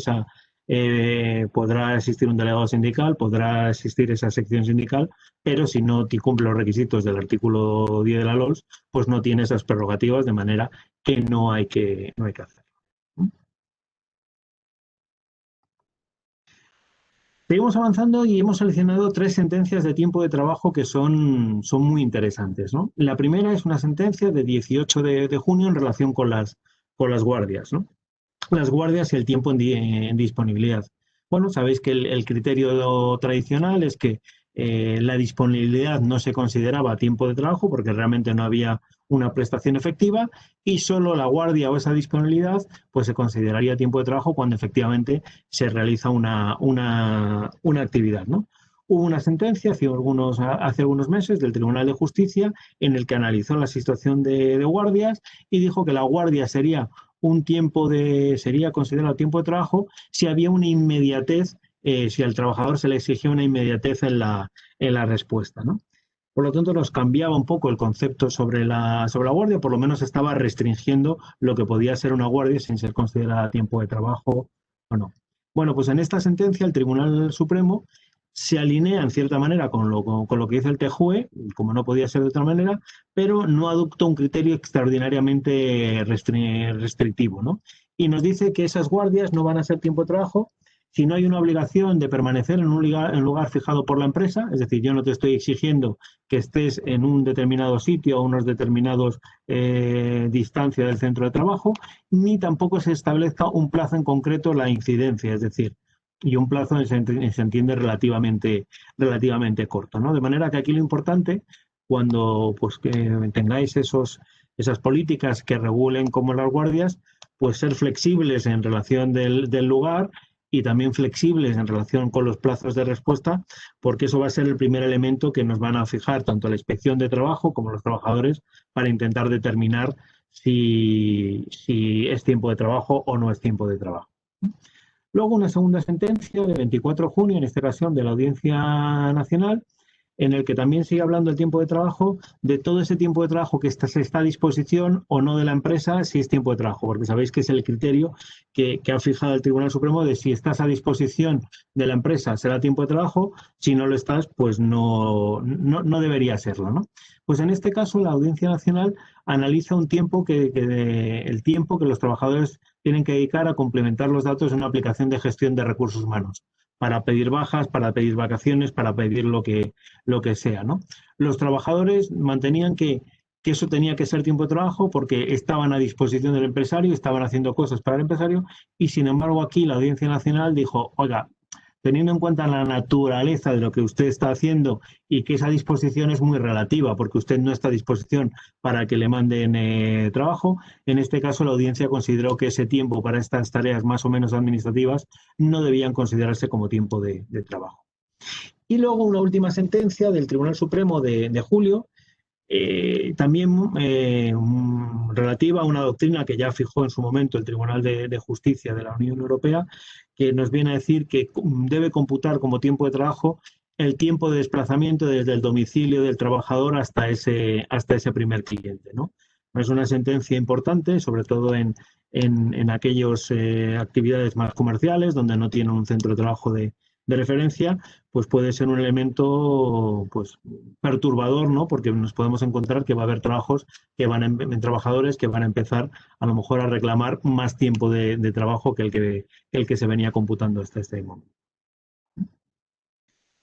A: podrá existir un delegado sindical, podrá existir esa sección sindical, pero si no cumple los requisitos del artículo 10 de la LOLS, pues no tiene esas prerrogativas, de manera que no hay que hacerlo. Seguimos avanzando y hemos seleccionado 3 sentencias de tiempo de trabajo que son muy interesantes, ¿no? La primera es una sentencia de 18 de junio en relación con las guardias, ¿no? Las guardias y el tiempo en disponibilidad. Bueno, sabéis que el criterio tradicional es que la disponibilidad no se consideraba tiempo de trabajo porque realmente no había una prestación efectiva y solo la guardia o esa disponibilidad pues se consideraría tiempo de trabajo cuando efectivamente se realiza una actividad, ¿no? Hubo una sentencia hace algunos meses del Tribunal de Justicia en el que analizó la situación de guardias y dijo que la guardia sería considerado tiempo de trabajo si había una inmediatez, si al trabajador se le exigía una inmediatez en la respuesta, ¿no? Por lo tanto, nos cambiaba un poco el concepto sobre la guardia, por lo menos estaba restringiendo lo que podía ser una guardia sin ser considerada tiempo de trabajo o no. Bueno, pues en esta sentencia el Tribunal Supremo se alinea en cierta manera con lo que dice el TJUE, como no podía ser de otra manera, pero no adoptó un criterio extraordinariamente restrictivo, ¿no? Y nos dice que esas guardias no van a ser tiempo de trabajo si no hay una obligación de permanecer en un lugar fijado por la empresa, es decir, yo no te estoy exigiendo que estés en un determinado sitio o unos determinados distancia del centro de trabajo, ni tampoco se establezca un plazo en concreto la incidencia, es decir, y un plazo se entiende relativamente corto, ¿no? De manera que aquí lo importante, cuando pues, que tengáis esas políticas que regulen como las guardias, pues ser flexibles en relación del lugar y también flexibles en relación con los plazos de respuesta, porque eso va a ser el primer elemento que nos van a fijar tanto la inspección de trabajo como los trabajadores para intentar determinar si es tiempo de trabajo o no es tiempo de trabajo. Luego una segunda sentencia de 24 de junio, en esta ocasión de la Audiencia Nacional, en el que también sigue hablando el tiempo de trabajo, de todo ese tiempo de trabajo que se está a disposición o no de la empresa, si es tiempo de trabajo, porque sabéis que es el criterio que ha fijado el Tribunal Supremo de si estás a disposición de la empresa será tiempo de trabajo, si no lo estás, pues no debería serlo, ¿no? Pues en este caso la Audiencia Nacional analiza un tiempo el tiempo que los trabajadores tienen que dedicar a complementar los datos en una aplicación de gestión de recursos humanos, para pedir bajas, para pedir vacaciones, para pedir lo que sea, ¿no? Los trabajadores mantenían que eso tenía que ser tiempo de trabajo porque estaban a disposición del empresario, estaban haciendo cosas para el empresario y, sin embargo, aquí la Audiencia Nacional dijo, oiga, teniendo en cuenta la naturaleza de lo que usted está haciendo y que esa disposición es muy relativa porque usted no está a disposición para que le manden trabajo, en este caso la audiencia consideró que ese tiempo para estas tareas más o menos administrativas no debían considerarse como tiempo de trabajo. Y luego una última sentencia del Tribunal Supremo de julio, también relativa a una doctrina que ya fijó en su momento el Tribunal de Justicia de la Unión Europea, que nos viene a decir que debe computar como tiempo de trabajo el tiempo de desplazamiento desde el domicilio del trabajador hasta ese primer cliente, ¿no? Es una sentencia importante, sobre todo en aquellas actividades más comerciales, donde no tienen un centro de trabajo de referencia, pues puede ser un elemento pues perturbador, ¿no? Porque nos podemos encontrar que va a haber trabajos trabajadores que van a empezar a lo mejor a reclamar más tiempo de trabajo que el que se venía computando hasta este momento.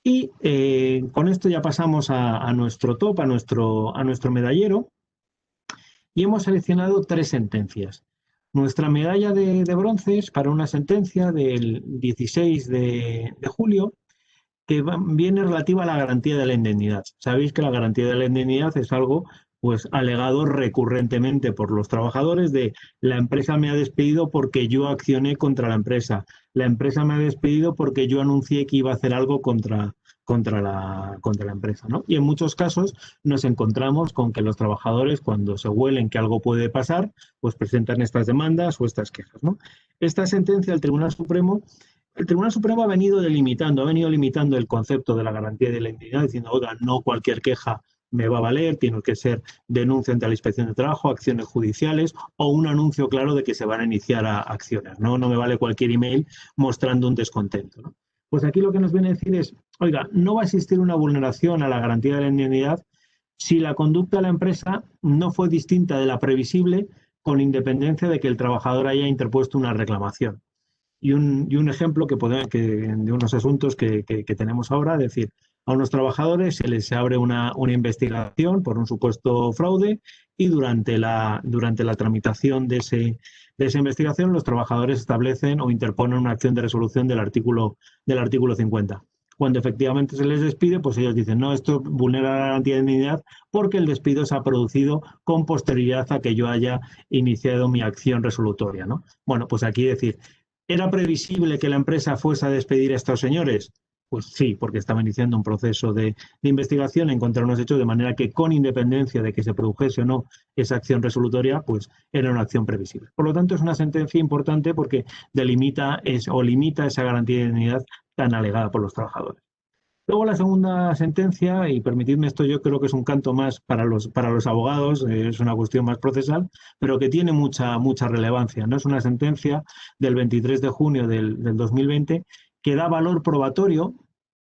A: Y con esto ya pasamos a nuestro top, a nuestro medallero, y hemos seleccionado 3 sentencias. Nuestra medalla de bronce es para una sentencia del 16 de julio, que viene relativa a la garantía de la indemnidad. Sabéis que la garantía de la indemnidad es algo pues alegado recurrentemente por los trabajadores de la empresa me ha despedido porque yo accioné contra la empresa me ha despedido porque yo anuncié que iba a hacer algo contra la empresa, ¿no? Y en muchos casos nos encontramos con que los trabajadores, cuando se huelen que algo puede pasar, pues presentan estas demandas o estas quejas, ¿no? Esta sentencia del Tribunal Supremo, el Tribunal Supremo ha venido limitando el concepto de la garantía de la indemnidad, diciendo, oiga, no cualquier queja me va a valer, tiene que ser denuncia ante la Inspección de Trabajo, acciones judiciales o un anuncio claro de que se van a iniciar acciones, ¿no? No me vale cualquier email mostrando un descontento, ¿no? Pues aquí lo que nos viene a decir es, oiga, no va a existir una vulneración a la garantía de la indemnidad si la conducta de la empresa no fue distinta de la previsible con independencia de que el trabajador haya interpuesto una reclamación. Y un ejemplo de unos asuntos que tenemos ahora, es decir, a unos trabajadores se les abre una investigación por un supuesto fraude y durante la tramitación de esa investigación los trabajadores establecen o interponen una acción de resolución del artículo 50. Cuando efectivamente se les despide, pues ellos dicen, no, esto vulnera la garantía de indemnidad porque el despido se ha producido con posterioridad a que yo haya iniciado mi acción resolutoria, ¿no? Bueno, pues aquí decir, ¿era previsible que la empresa fuese a despedir a estos señores? Pues sí, porque estaba iniciando un proceso de investigación en contra de unos hechos, de manera que con independencia de que se produjese o no esa acción resolutoria, pues era una acción previsible. Por lo tanto, es una sentencia importante porque limita esa garantía de indemnidad tan alegada por los trabajadores. Luego la segunda sentencia, y permitidme esto, yo creo que es un canto más para los abogados, es una cuestión más procesal, pero que tiene mucha relevancia, ¿no? Es una sentencia del 23 de junio del 2020 que da valor probatorio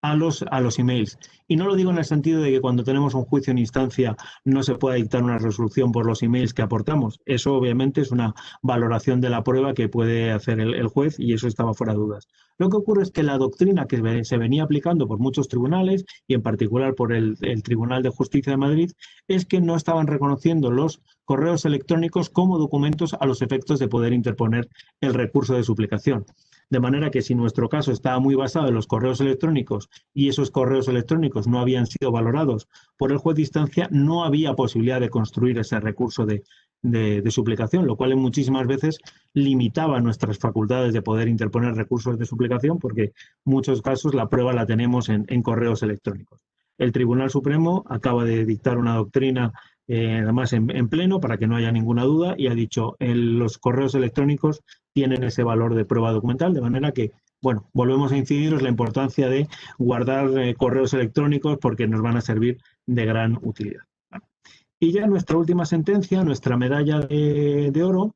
A: a los emails. Y no lo digo en el sentido de que cuando tenemos un juicio en instancia no se pueda dictar una resolución por los emails que aportamos. Eso obviamente es una valoración de la prueba que puede hacer el juez y eso estaba fuera de dudas. Lo que ocurre es que la doctrina que se venía aplicando por muchos tribunales y en particular por el Tribunal de Justicia de Madrid es que no estaban reconociendo los correos electrónicos como documentos a los efectos de poder interponer el recurso de suplicación. De manera que si nuestro caso estaba muy basado en los correos electrónicos y esos correos electrónicos no habían sido valorados por el juez de instancia, no había posibilidad de construir ese recurso de suplicación, lo cual en muchísimas veces limitaba nuestras facultades de poder interponer recursos de suplicación porque en muchos casos la prueba la tenemos en correos electrónicos. El Tribunal Supremo acaba de dictar una doctrina además en pleno para que no haya ninguna duda y ha dicho los correos electrónicos tienen ese valor de prueba documental, de manera que, bueno, volvemos a incidiros la importancia de guardar correos electrónicos porque nos van a servir de gran utilidad. Y ya nuestra última sentencia, nuestra medalla de oro,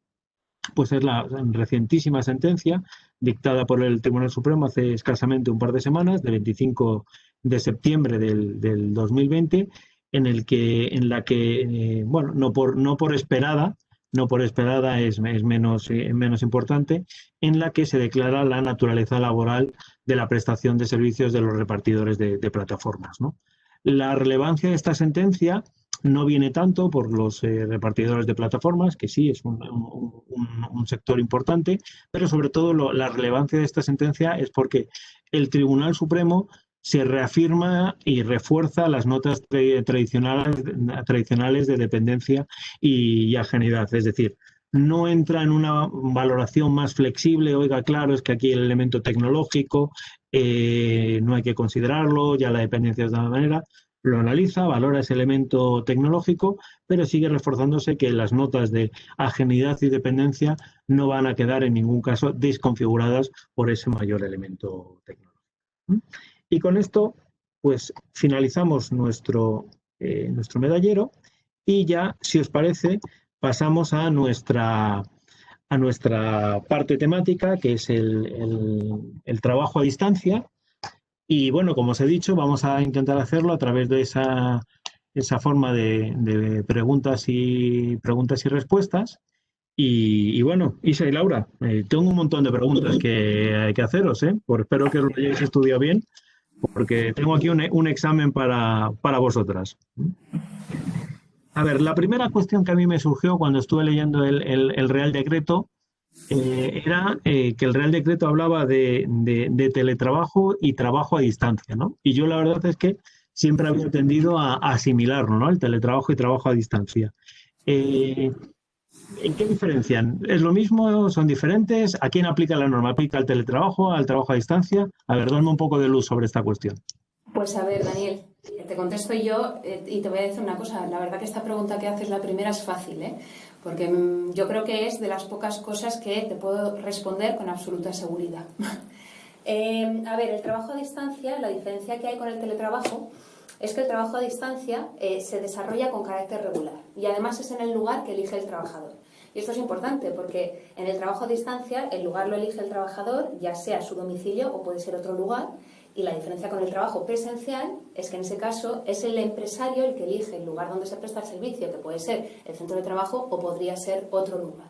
A: pues es la recientísima sentencia dictada por el Tribunal Supremo hace escasamente un par de semanas, del 25 de septiembre del 2020, en la que bueno, no por esperada es menos importante, en la que se declara la naturaleza laboral de la prestación de servicios de los repartidores de plataformas, ¿no? La relevancia de esta sentencia no viene tanto por los repartidores de plataformas, que sí es un sector importante, pero sobre todo la relevancia de esta sentencia es porque el Tribunal Supremo se reafirma y refuerza las notas tradicionales de dependencia y ajenidad. Es decir, no entra en una valoración más flexible, oiga, claro, es que aquí el elemento tecnológico no hay que considerarlo, ya la dependencia es de una manera. Lo analiza, valora ese elemento tecnológico, pero sigue reforzándose que las notas de ajenidad y dependencia no van a quedar en ningún caso desconfiguradas por ese mayor elemento tecnológico. Y con esto, pues finalizamos nuestro medallero y ya, si os parece, pasamos a nuestra parte temática, que es el trabajo a distancia. Y bueno, como os he dicho, vamos a intentar hacerlo a través de esa forma de preguntas y respuestas. Y bueno, Isa y Laura, tengo un montón de preguntas que hay que haceros, espero que lo hayáis estudiado bien, porque tengo aquí un examen para vosotras. A ver, la primera cuestión que a mí me surgió cuando estuve leyendo el Real Decreto era que el Real Decreto hablaba de teletrabajo y trabajo a distancia, ¿no? Y yo la verdad es que siempre había tendido a asimilarlo, ¿no? El teletrabajo y trabajo a distancia. Eh, ¿En qué diferencian? ¿Es lo mismo? ¿Son diferentes? ¿A quién aplica la norma? ¿Aplica al teletrabajo, al trabajo a distancia? A ver, dame un poco de luz sobre esta cuestión.
B: Pues a ver, Daniel, te contesto yo y te voy a decir una cosa. La verdad que esta pregunta que haces, la primera, es fácil, ¿eh? Porque yo creo que es de las pocas cosas que te puedo responder con absoluta seguridad. A ver, el trabajo a distancia, la diferencia que hay con el teletrabajo es que el trabajo a distancia se desarrolla con carácter regular y además es en el lugar que elige el trabajador. Y esto es importante porque en el trabajo a distancia el lugar lo elige el trabajador, ya sea su domicilio o puede ser otro lugar, y la diferencia con el trabajo presencial es que en ese caso es el empresario el que elige el lugar donde se presta el servicio, que puede ser el centro de trabajo o podría ser otro lugar.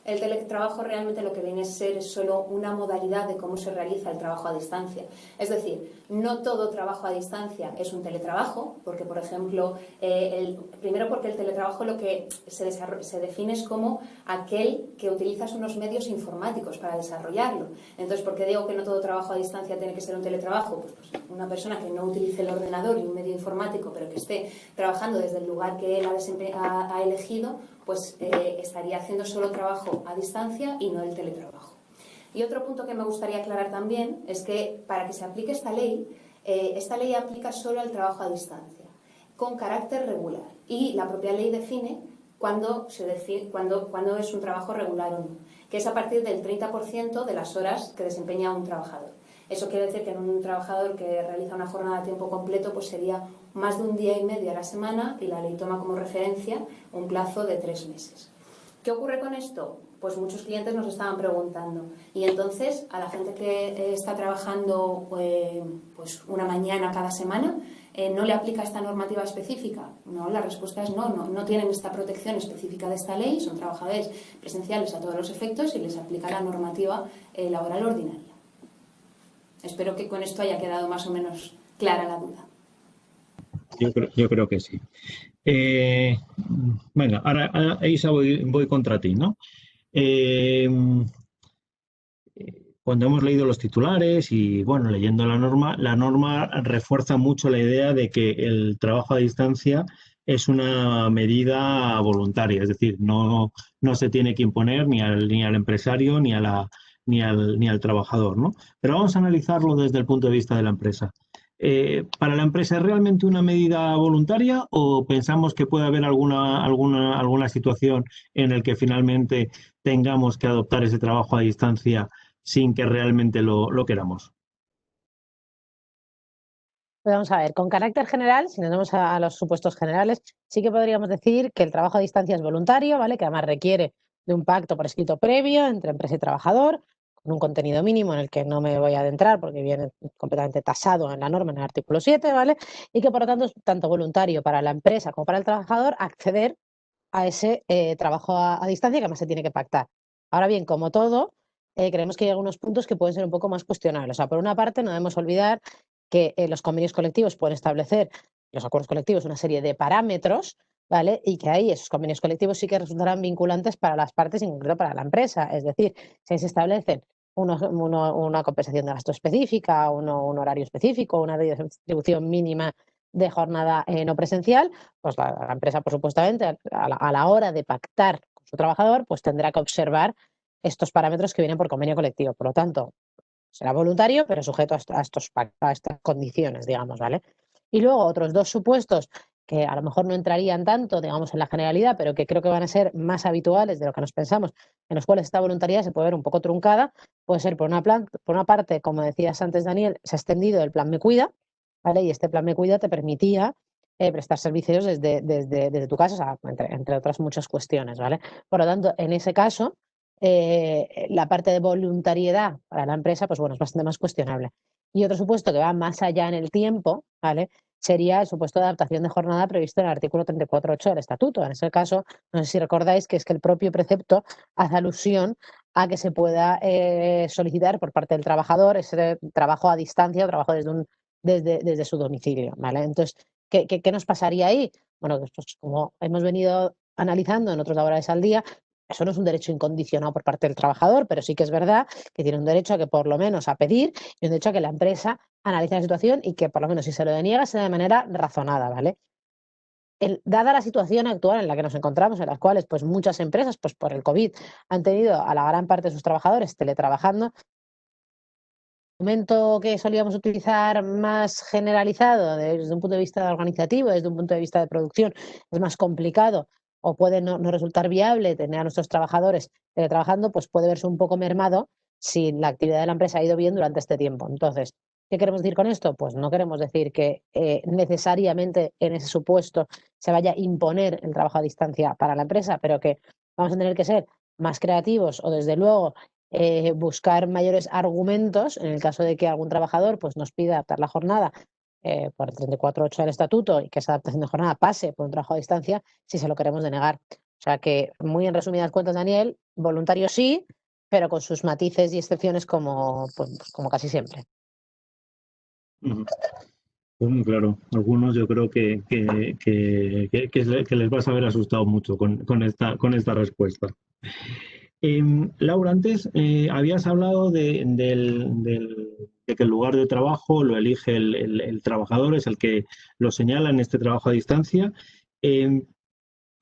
B: El teletrabajo realmente lo que viene a ser es solo una modalidad de cómo se realiza el trabajo a distancia. Es decir, no todo trabajo a distancia es un teletrabajo, porque, por ejemplo, primero porque el teletrabajo lo que se define es como aquel que utilizas unos medios informáticos para desarrollarlo. Entonces, ¿por qué digo que no todo trabajo a distancia tiene que ser un teletrabajo? Pues una persona que no utilice el ordenador y un medio informático, pero que esté trabajando desde el lugar que él ha elegido, pues estaría haciendo solo trabajo a distancia y no el teletrabajo. Y otro punto que me gustaría aclarar también es que para que se aplique esta ley aplica solo al trabajo a distancia, con carácter regular. Y la propia ley define cuándo es un trabajo regular o no, que es a partir del 30% de las horas que desempeña un trabajador. Eso quiere decir que en un trabajador que realiza una jornada a tiempo completo, pues sería más de un día y medio a la semana, y la ley toma como referencia un plazo de 3 meses. ¿Qué ocurre con esto? Pues muchos clientes nos estaban preguntando, y entonces a la gente que está trabajando pues una mañana cada semana, ¿no le aplica esta normativa específica? No, la respuesta es no tienen esta protección específica de esta ley, son trabajadores presenciales a todos los efectos y les aplica la normativa laboral ordinaria. Espero que con esto haya quedado más o menos clara la duda.
A: Yo creo que sí. Eh, Venga, ahora Isa voy contra ti, ¿no? Eh, Cuando hemos leído los titulares y, bueno, leyendo la norma refuerza mucho la idea de que el trabajo a distancia es una medida voluntaria, es decir, no se tiene que imponer ni al empresario ni al trabajador, ¿no? Pero vamos a analizarlo desde el punto de vista de la empresa. ¿Para la empresa es realmente una medida voluntaria o pensamos que puede haber alguna situación en la que finalmente tengamos que adoptar ese trabajo a distancia sin que realmente lo queramos?
C: Pues vamos a ver, con carácter general, si nos vamos a los supuestos generales, sí que podríamos decir que el trabajo a distancia es voluntario, ¿vale? Que además requiere de un pacto por escrito previo entre empresa y trabajador, con un contenido mínimo en el que no me voy a adentrar porque viene completamente tasado en la norma, en el artículo 7, ¿vale? Y que por lo tanto es tanto voluntario para la empresa como para el trabajador acceder a ese trabajo a distancia que además se tiene que pactar. Ahora bien, como todo, creemos que hay algunos puntos que pueden ser un poco más cuestionables. O sea, por una parte, no debemos olvidar que los convenios colectivos pueden establecer, los acuerdos colectivos, una serie de parámetros, ¿vale? Y que ahí esos convenios colectivos sí que resultarán vinculantes para las partes, incluso para la empresa. Es decir, si se establecen una compensación de gasto específica, un horario específico, una distribución mínima de jornada no presencial, pues la empresa, por supuestamente, a la hora de pactar con su trabajador, pues tendrá que observar estos parámetros que vienen por convenio colectivo. Por lo tanto, será voluntario, pero sujeto a estas condiciones, digamos, ¿vale? Y luego otros dos supuestos que a lo mejor no entrarían tanto, digamos, en la generalidad, pero que creo que van a ser más habituales de lo que nos pensamos, en los cuales esta voluntariedad se puede ver un poco truncada, puede ser por una parte, como decías antes, Daniel, se ha extendido el plan Me Cuida, ¿vale? Y este plan Me Cuida te permitía prestar servicios desde tu casa, o sea, entre otras muchas cuestiones, ¿vale? Por lo tanto, en ese caso, la parte de voluntariedad para la empresa, pues bueno, es bastante más cuestionable. Y otro supuesto que va más allá en el tiempo, ¿vale? Sería el supuesto de adaptación de jornada previsto en el artículo 34.8 del Estatuto. En ese caso, no sé si recordáis que es que el propio precepto hace alusión a que se pueda solicitar por parte del trabajador ese trabajo a distancia o trabajo desde su domicilio, ¿vale? Entonces, ¿qué nos pasaría ahí? Bueno, pues como hemos venido analizando en otros laborales al día, Eso no es un derecho incondicionado por parte del trabajador, pero sí que es verdad que tiene un derecho a que por lo menos a pedir y un derecho a que la empresa analice la situación y que por lo menos si se lo deniega sea de manera razonada, ¿vale? Dada la situación actual en la que nos encontramos, en las cuales pues muchas empresas, pues por el COVID, han tenido a la gran parte de sus trabajadores teletrabajando, el momento que solíamos utilizar más generalizado desde un punto de vista organizativo, desde un punto de vista de producción, es más complicado o puede no resultar viable tener a nuestros trabajadores teletrabajando, pues puede verse un poco mermado si la actividad de la empresa ha ido bien durante este tiempo. Entonces, ¿qué queremos decir con esto? Pues no queremos decir que necesariamente en ese supuesto se vaya a imponer el trabajo a distancia para la empresa, pero que vamos a tener que ser más creativos o desde luego buscar mayores argumentos en el caso de que algún trabajador pues, nos pida adaptar la jornada por el 34.8 del estatuto y que esa adaptación de jornada pase por un trabajo a distancia si se lo queremos denegar. O sea que, muy en resumidas cuentas, Daniel, voluntario sí, pero con sus matices y excepciones como, pues, como casi siempre.
A: Ujú. Pues muy claro. Algunos yo creo que les vas a haber asustado mucho con esta respuesta. Laura, antes habías hablado de que el lugar de trabajo lo elige el trabajador, es el que lo señala en este trabajo a distancia. Em,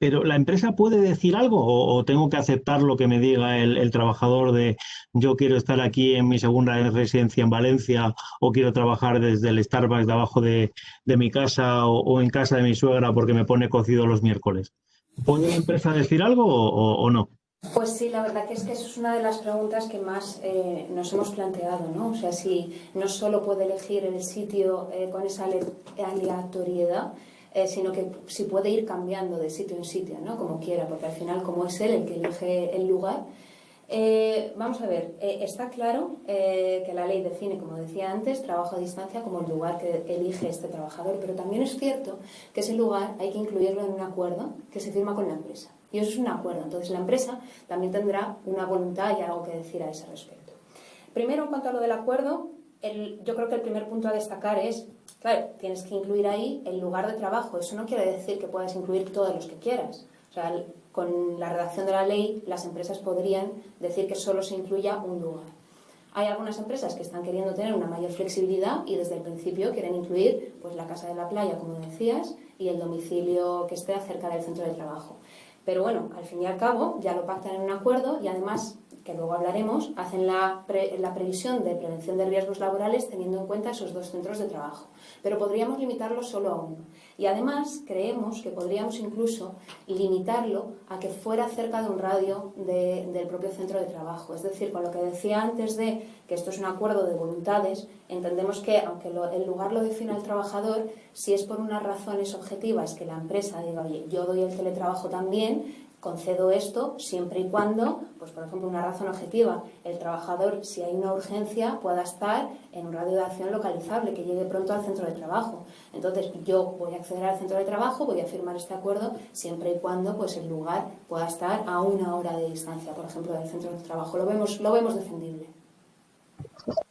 A: pero ¿la empresa puede decir algo o tengo que aceptar lo que me diga el trabajador de yo quiero estar aquí en mi segunda residencia en Valencia o quiero trabajar desde el Starbucks de abajo de mi casa o en casa de mi suegra porque me pone cocido los miércoles? ¿Puede la empresa decir algo o no?
B: Pues sí, la verdad que eso es una de las preguntas que más nos hemos planteado, ¿no? O sea, si no solo puede elegir el sitio con esa aleatoriedad, sino que si puede ir cambiando de sitio en sitio, ¿no? Como quiera, porque al final, como es él el que elige el lugar, vamos a ver, está claro que la ley define, como decía antes, trabajo a distancia como el lugar que elige este trabajador, pero también es cierto que ese lugar hay que incluirlo en un acuerdo que se firma con la empresa. Y eso es un acuerdo. Entonces la empresa también tendrá una voluntad y algo que decir a ese respecto. Primero, en cuanto a lo del acuerdo, yo creo que el primer punto a destacar es, claro, tienes que incluir ahí el lugar de trabajo. Eso no quiere decir que puedas incluir todos los que quieras. O sea, con la redacción de la ley, las empresas podrían decir que solo se incluya un lugar. Hay algunas empresas que están queriendo tener una mayor flexibilidad y desde el principio quieren incluir pues, la casa de la playa, como decías, y el domicilio que esté cerca del centro de trabajo. Pero bueno, al fin y al cabo ya lo pactan en un acuerdo y además, que luego hablaremos, hacen la previsión de prevención de riesgos laborales teniendo en cuenta esos dos centros de trabajo. Pero podríamos limitarlo solo a uno. Y además creemos que podríamos incluso limitarlo a que fuera cerca de un radio del propio centro de trabajo. Es decir, con lo que decía antes de que esto es un acuerdo de voluntades, entendemos que aunque el lugar lo defina el trabajador, si es por unas razones objetivas que la empresa diga, oye, yo doy el teletrabajo también, concedo esto siempre y cuando, pues por ejemplo, una razón objetiva, el trabajador, si hay una urgencia, pueda estar en un radio de acción localizable, que llegue pronto al centro de trabajo. Entonces, yo voy a acceder al centro de trabajo, voy a firmar este acuerdo siempre y cuando pues el lugar pueda estar a 1 hora de distancia, por ejemplo, del centro de trabajo. Lo vemos defendible.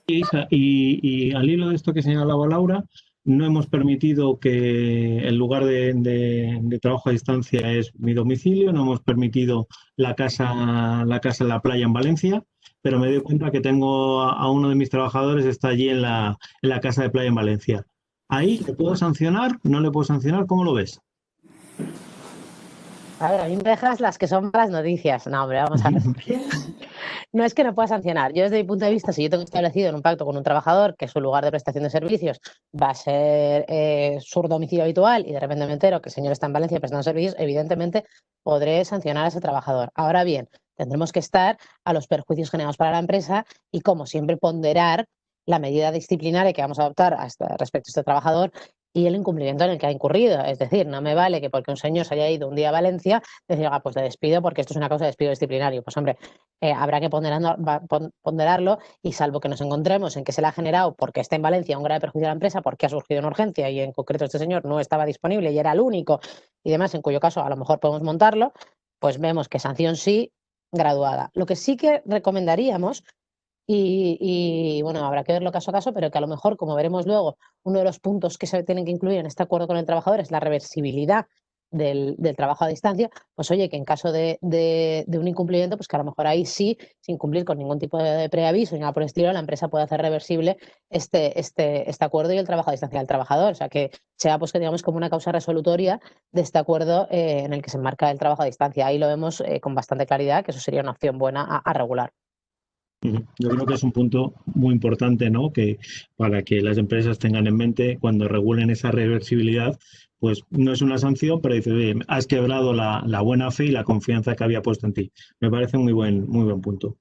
A: Y al hilo de esto que señalaba Laura, no hemos permitido que el lugar de trabajo a distancia es mi domicilio, no hemos permitido la casa en la playa en Valencia, pero me doy cuenta que tengo a uno de mis trabajadores está allí en la casa de playa en Valencia. ¿Ahí le puedo sancionar? ¿No le puedo sancionar? ¿Cómo lo ves?
C: A ver, a mí me dejas las que son malas noticias. No, hombre, vamos a ver. No es que no pueda sancionar. Yo, desde mi punto de vista, si yo tengo establecido en un pacto con un trabajador que su lugar de prestación de servicios va a ser su domicilio habitual y de repente me entero que el señor está en Valencia prestando servicios, evidentemente podré sancionar a ese trabajador. Ahora bien, tendremos que estar a los perjuicios generados para la empresa y, como siempre, ponderar la medida disciplinaria que vamos a adoptar respecto a este trabajador y el incumplimiento en el que ha incurrido. Es decir, no me vale que porque un señor se haya ido un día a Valencia, decir, pues te despido porque esto es una causa de despido disciplinario. Pues hombre, habrá que ponderarlo y, salvo que nos encontremos en que se le ha generado porque está en Valencia un grave perjuicio a la empresa, porque ha surgido una urgencia y en concreto este señor no estaba disponible y era el único y demás, en cuyo caso a lo mejor podemos montarlo, pues vemos que sanción sí, graduada. Lo que sí que recomendaríamos, bueno, habrá que verlo caso a caso, pero que a lo mejor, como veremos luego, uno de los puntos que se tienen que incluir en este acuerdo con el trabajador es la reversibilidad del trabajo a distancia, pues oye, que en caso de un incumplimiento, pues que a lo mejor ahí sí, sin cumplir con ningún tipo de preaviso ni nada por el estilo, la empresa puede hacer reversible este acuerdo y el trabajo a distancia del trabajador. O sea, que sea pues que digamos como una causa resolutoria de este acuerdo en el que se enmarca el trabajo a distancia. Ahí lo vemos con bastante claridad, que eso sería una opción buena a regular.
A: Yo creo que es un punto muy importante, ¿no? Que para que las empresas tengan en mente cuando regulen esa reversibilidad, pues no es una sanción, pero dices, oye, has quebrado la buena fe y la confianza que había puesto en ti. Me parece muy buen punto.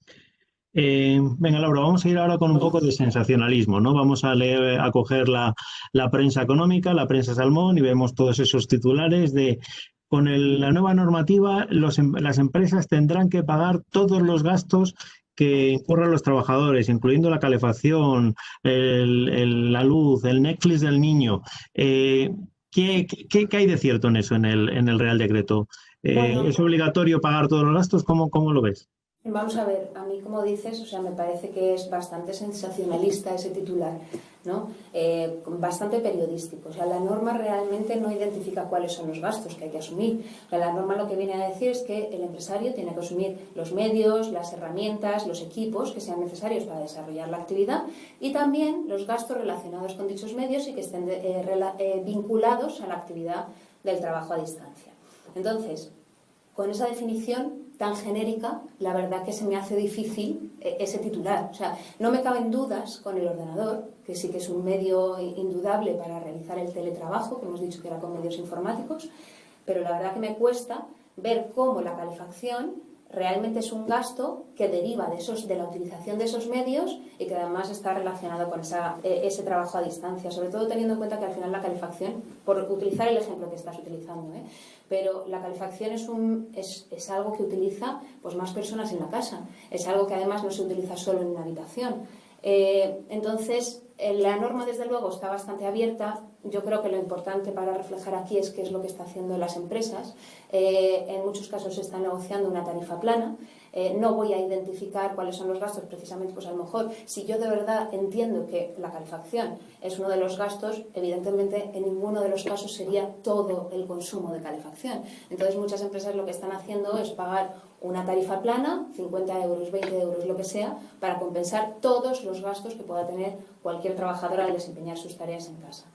A: Venga, Laura, vamos a ir ahora con un poco de sensacionalismo, ¿no? Vamos a leer, a coger la prensa económica, la prensa salmón, y vemos todos esos titulares de la nueva normativa, las empresas tendrán que pagar todos los gastos que incurran los trabajadores, incluyendo la calefacción, la luz, el Netflix del niño. ¿Qué hay de cierto en eso, en el Real Decreto?
B: Bueno,
A: ¿Es obligatorio pagar todos los gastos? ¿Cómo lo ves?
B: vamos a ver, a mí como dices, o sea, me parece que es bastante sensacionalista ese titular, ¿no? Bastante periodístico. O sea, la norma realmente no identifica cuáles son los gastos que hay que asumir. O sea, la norma lo que viene a decir es que el empresario tiene que asumir los medios, las herramientas, los equipos que sean necesarios para desarrollar la actividad y también los gastos relacionados con dichos medios y que estén vinculados a la actividad del trabajo a distancia. Entonces, con esa definición tan genérica, la verdad que se me hace difícil ese titular. O sea, no me caben dudas con el ordenador, que sí que es un medio indudable para realizar el teletrabajo, que hemos dicho que era con medios informáticos, pero la verdad que me cuesta ver cómo la calefacción realmente es un gasto que deriva de la utilización de esos medios y que además está relacionado con ese trabajo a distancia, sobre todo teniendo en cuenta que al final la calefacción, por utilizar el ejemplo que estás utilizando, pero la calefacción es algo que utiliza pues más personas en la casa, es algo que además no se utiliza solo en una habitación. Entonces, la norma desde luego está bastante abierta. Yo creo que lo importante para reflejar aquí es qué es lo que están haciendo las empresas. En muchos casos se está negociando una tarifa plana. No voy a identificar cuáles son los gastos, precisamente, pues a lo mejor, si yo de verdad entiendo que la calefacción es uno de los gastos, evidentemente en ninguno de los casos sería todo el consumo de calefacción. Entonces muchas empresas lo que están haciendo es pagar una tarifa plana, 50 euros, 20 euros, lo que sea, para compensar todos los gastos que pueda tener cualquier trabajador al desempeñar sus tareas en casa.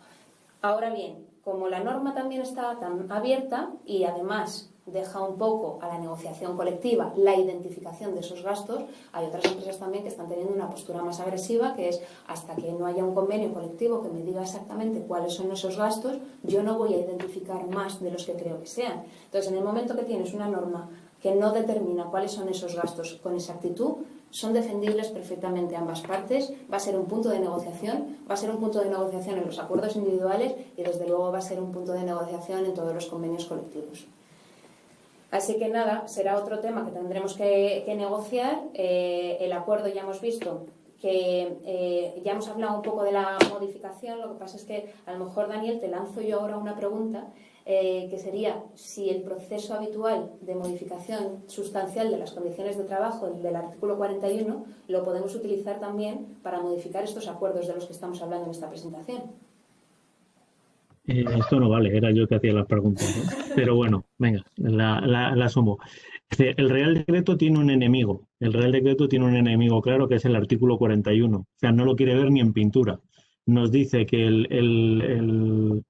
B: Ahora bien, como la norma también está tan abierta y además deja un poco a la negociación colectiva la identificación de esos gastos, hay otras empresas también que están teniendo una postura más agresiva, que es hasta que no haya un convenio colectivo que me diga exactamente cuáles son esos gastos, yo no voy a identificar más de los que creo que sean. Entonces, en el momento que tienes una norma que no determina cuáles son esos gastos con exactitud, son defendibles perfectamente ambas partes, va a ser un punto de negociación, va a ser un punto de negociación en los acuerdos individuales y desde luego va a ser un punto de negociación en todos los convenios colectivos. Así que nada, será otro tema que tendremos que negociar. El acuerdo ya hemos visto que ya hemos hablado un poco de la modificación. Lo que pasa es que a lo mejor, Daniel, te lanzo yo ahora una pregunta que sería si el proceso habitual de modificación sustancial de las condiciones de trabajo del artículo 41 lo podemos utilizar también para modificar estos acuerdos de los que estamos hablando en esta presentación.
A: Esto no vale, era yo que hacía las preguntas, ¿no? Pero bueno, venga, la asumo. El Real Decreto tiene un enemigo. El Real Decreto tiene un enemigo claro, que es el artículo 41. O sea, no lo quiere ver ni en pintura. Nos dice que el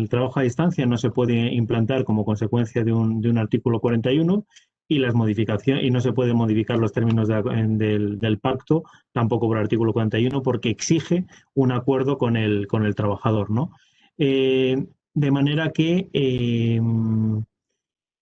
A: trabajo a distancia no se puede implantar como consecuencia de un artículo 41 y las modificaciones, y no se pueden modificar los términos del pacto tampoco por el artículo 41 porque exige un acuerdo con el trabajador, ¿no? De manera que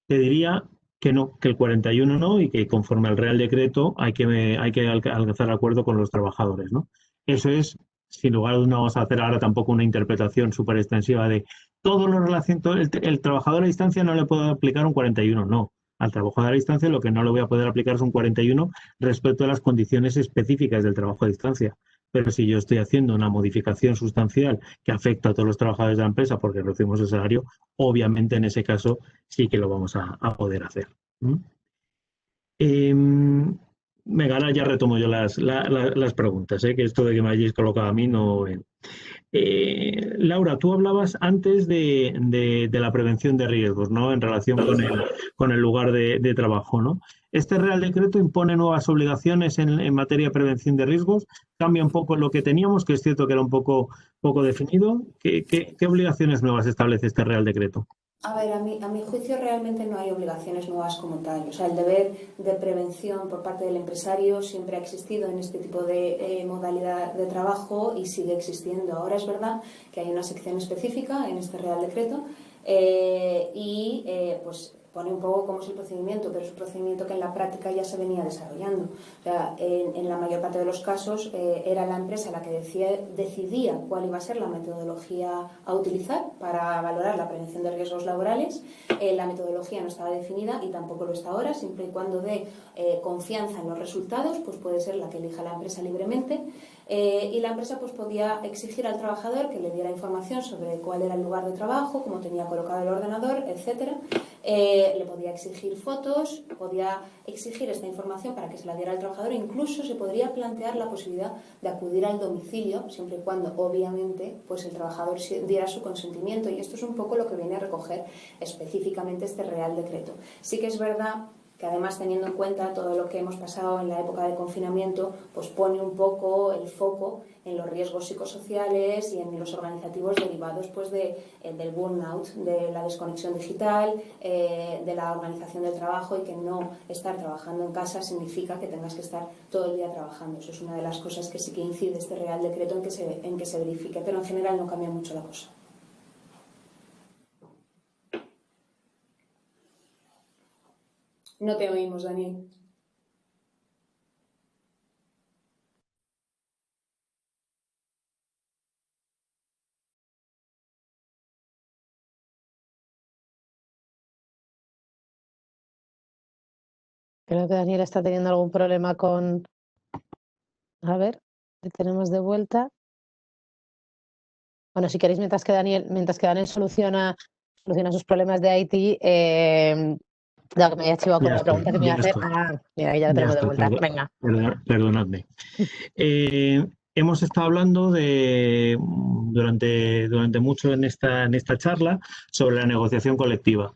A: te diría que no, que el 41 no y que conforme al Real Decreto hay que alcanzar acuerdo con los trabajadores, ¿no? Eso es, sin lugar a dudas, no vamos a hacer ahora tampoco una interpretación súper extensiva de todo lo relacionado, el trabajador a distancia no le puedo aplicar un 41, no. Al trabajador a distancia lo que no le voy a poder aplicar es un 41 respecto a las condiciones específicas del trabajo a distancia. Pero si yo estoy haciendo una modificación sustancial que afecta a todos los trabajadores de la empresa porque reducimos el salario, obviamente en ese caso sí que lo vamos a poder hacer. Venga, ahora ya retomo yo las preguntas, que esto de que me hayáis colocado a mí no. Laura, tú hablabas antes de la prevención de riesgos, ¿no? En relación con el lugar de trabajo, ¿no? Este Real Decreto impone nuevas obligaciones en materia de prevención de riesgos, cambia un poco lo que teníamos, que es cierto que era un poco definido. ¿Qué obligaciones nuevas establece este Real Decreto?
B: A ver, a mi juicio realmente no hay obligaciones nuevas como tal. O sea, el deber de prevención por parte del empresario siempre ha existido en este tipo de modalidad de trabajo y sigue existiendo. Ahora es verdad que hay una sección específica en este Real Decreto pues pone un poco cómo es el procedimiento, pero es un procedimiento que en la práctica ya se venía desarrollando. O sea, en la mayor parte de los casos era la empresa la que decidía cuál iba a ser la metodología a utilizar para valorar la prevención de riesgos laborales. La metodología no estaba definida y tampoco lo está ahora, siempre y cuando dé confianza en los resultados, pues puede ser la que elija la empresa libremente. Y la empresa pues podía exigir al trabajador que le diera información sobre cuál era el lugar de trabajo, cómo tenía colocado el ordenador, etcétera. Le podía exigir fotos, podía exigir esta información para que se la diera al trabajador e incluso se podría plantear la posibilidad de acudir al domicilio, siempre y cuando obviamente pues el trabajador diera su consentimiento, y esto es un poco lo que viene a recoger específicamente este Real Decreto. Sí que es verdad que además, teniendo en cuenta todo lo que hemos pasado en la época de confinamiento, pues pone un poco el foco en los riesgos psicosociales y en los organizativos derivados pues del burnout, de la desconexión digital, de la organización del trabajo, y que no estar trabajando en casa significa que tengas que estar todo el día trabajando. Eso es una de las cosas que sí que incide este Real Decreto en que se verifique, pero en general no cambia mucho la cosa. No te oímos, Daniel.
C: Creo que Daniel está teniendo algún problema con... A ver, le tenemos de vuelta. Bueno, si queréis, mientras que Daniel soluciona sus problemas de IT, dado que me había chivado con
A: Ya
C: la
A: estoy,
C: pregunta que me iba
A: ya
C: a hacer.
A: estoy,
C: Ah, mira, ya la
A: ya
C: tenemos de
A: estoy,
C: vuelta. Venga.
A: perdonadme. Hemos estado hablando durante mucho en esta charla sobre la negociación colectiva.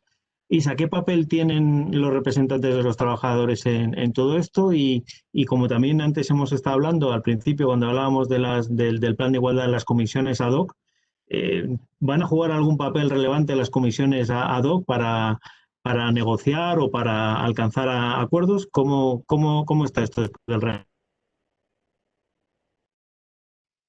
A: Isa, ¿qué papel tienen los representantes de los trabajadores en todo esto? Y como también antes hemos estado hablando al principio, cuando hablábamos del plan de igualdad de las comisiones ad hoc, ¿van a jugar algún papel relevante las comisiones ad hoc para negociar o para alcanzar acuerdos? ¿Cómo está esto del real?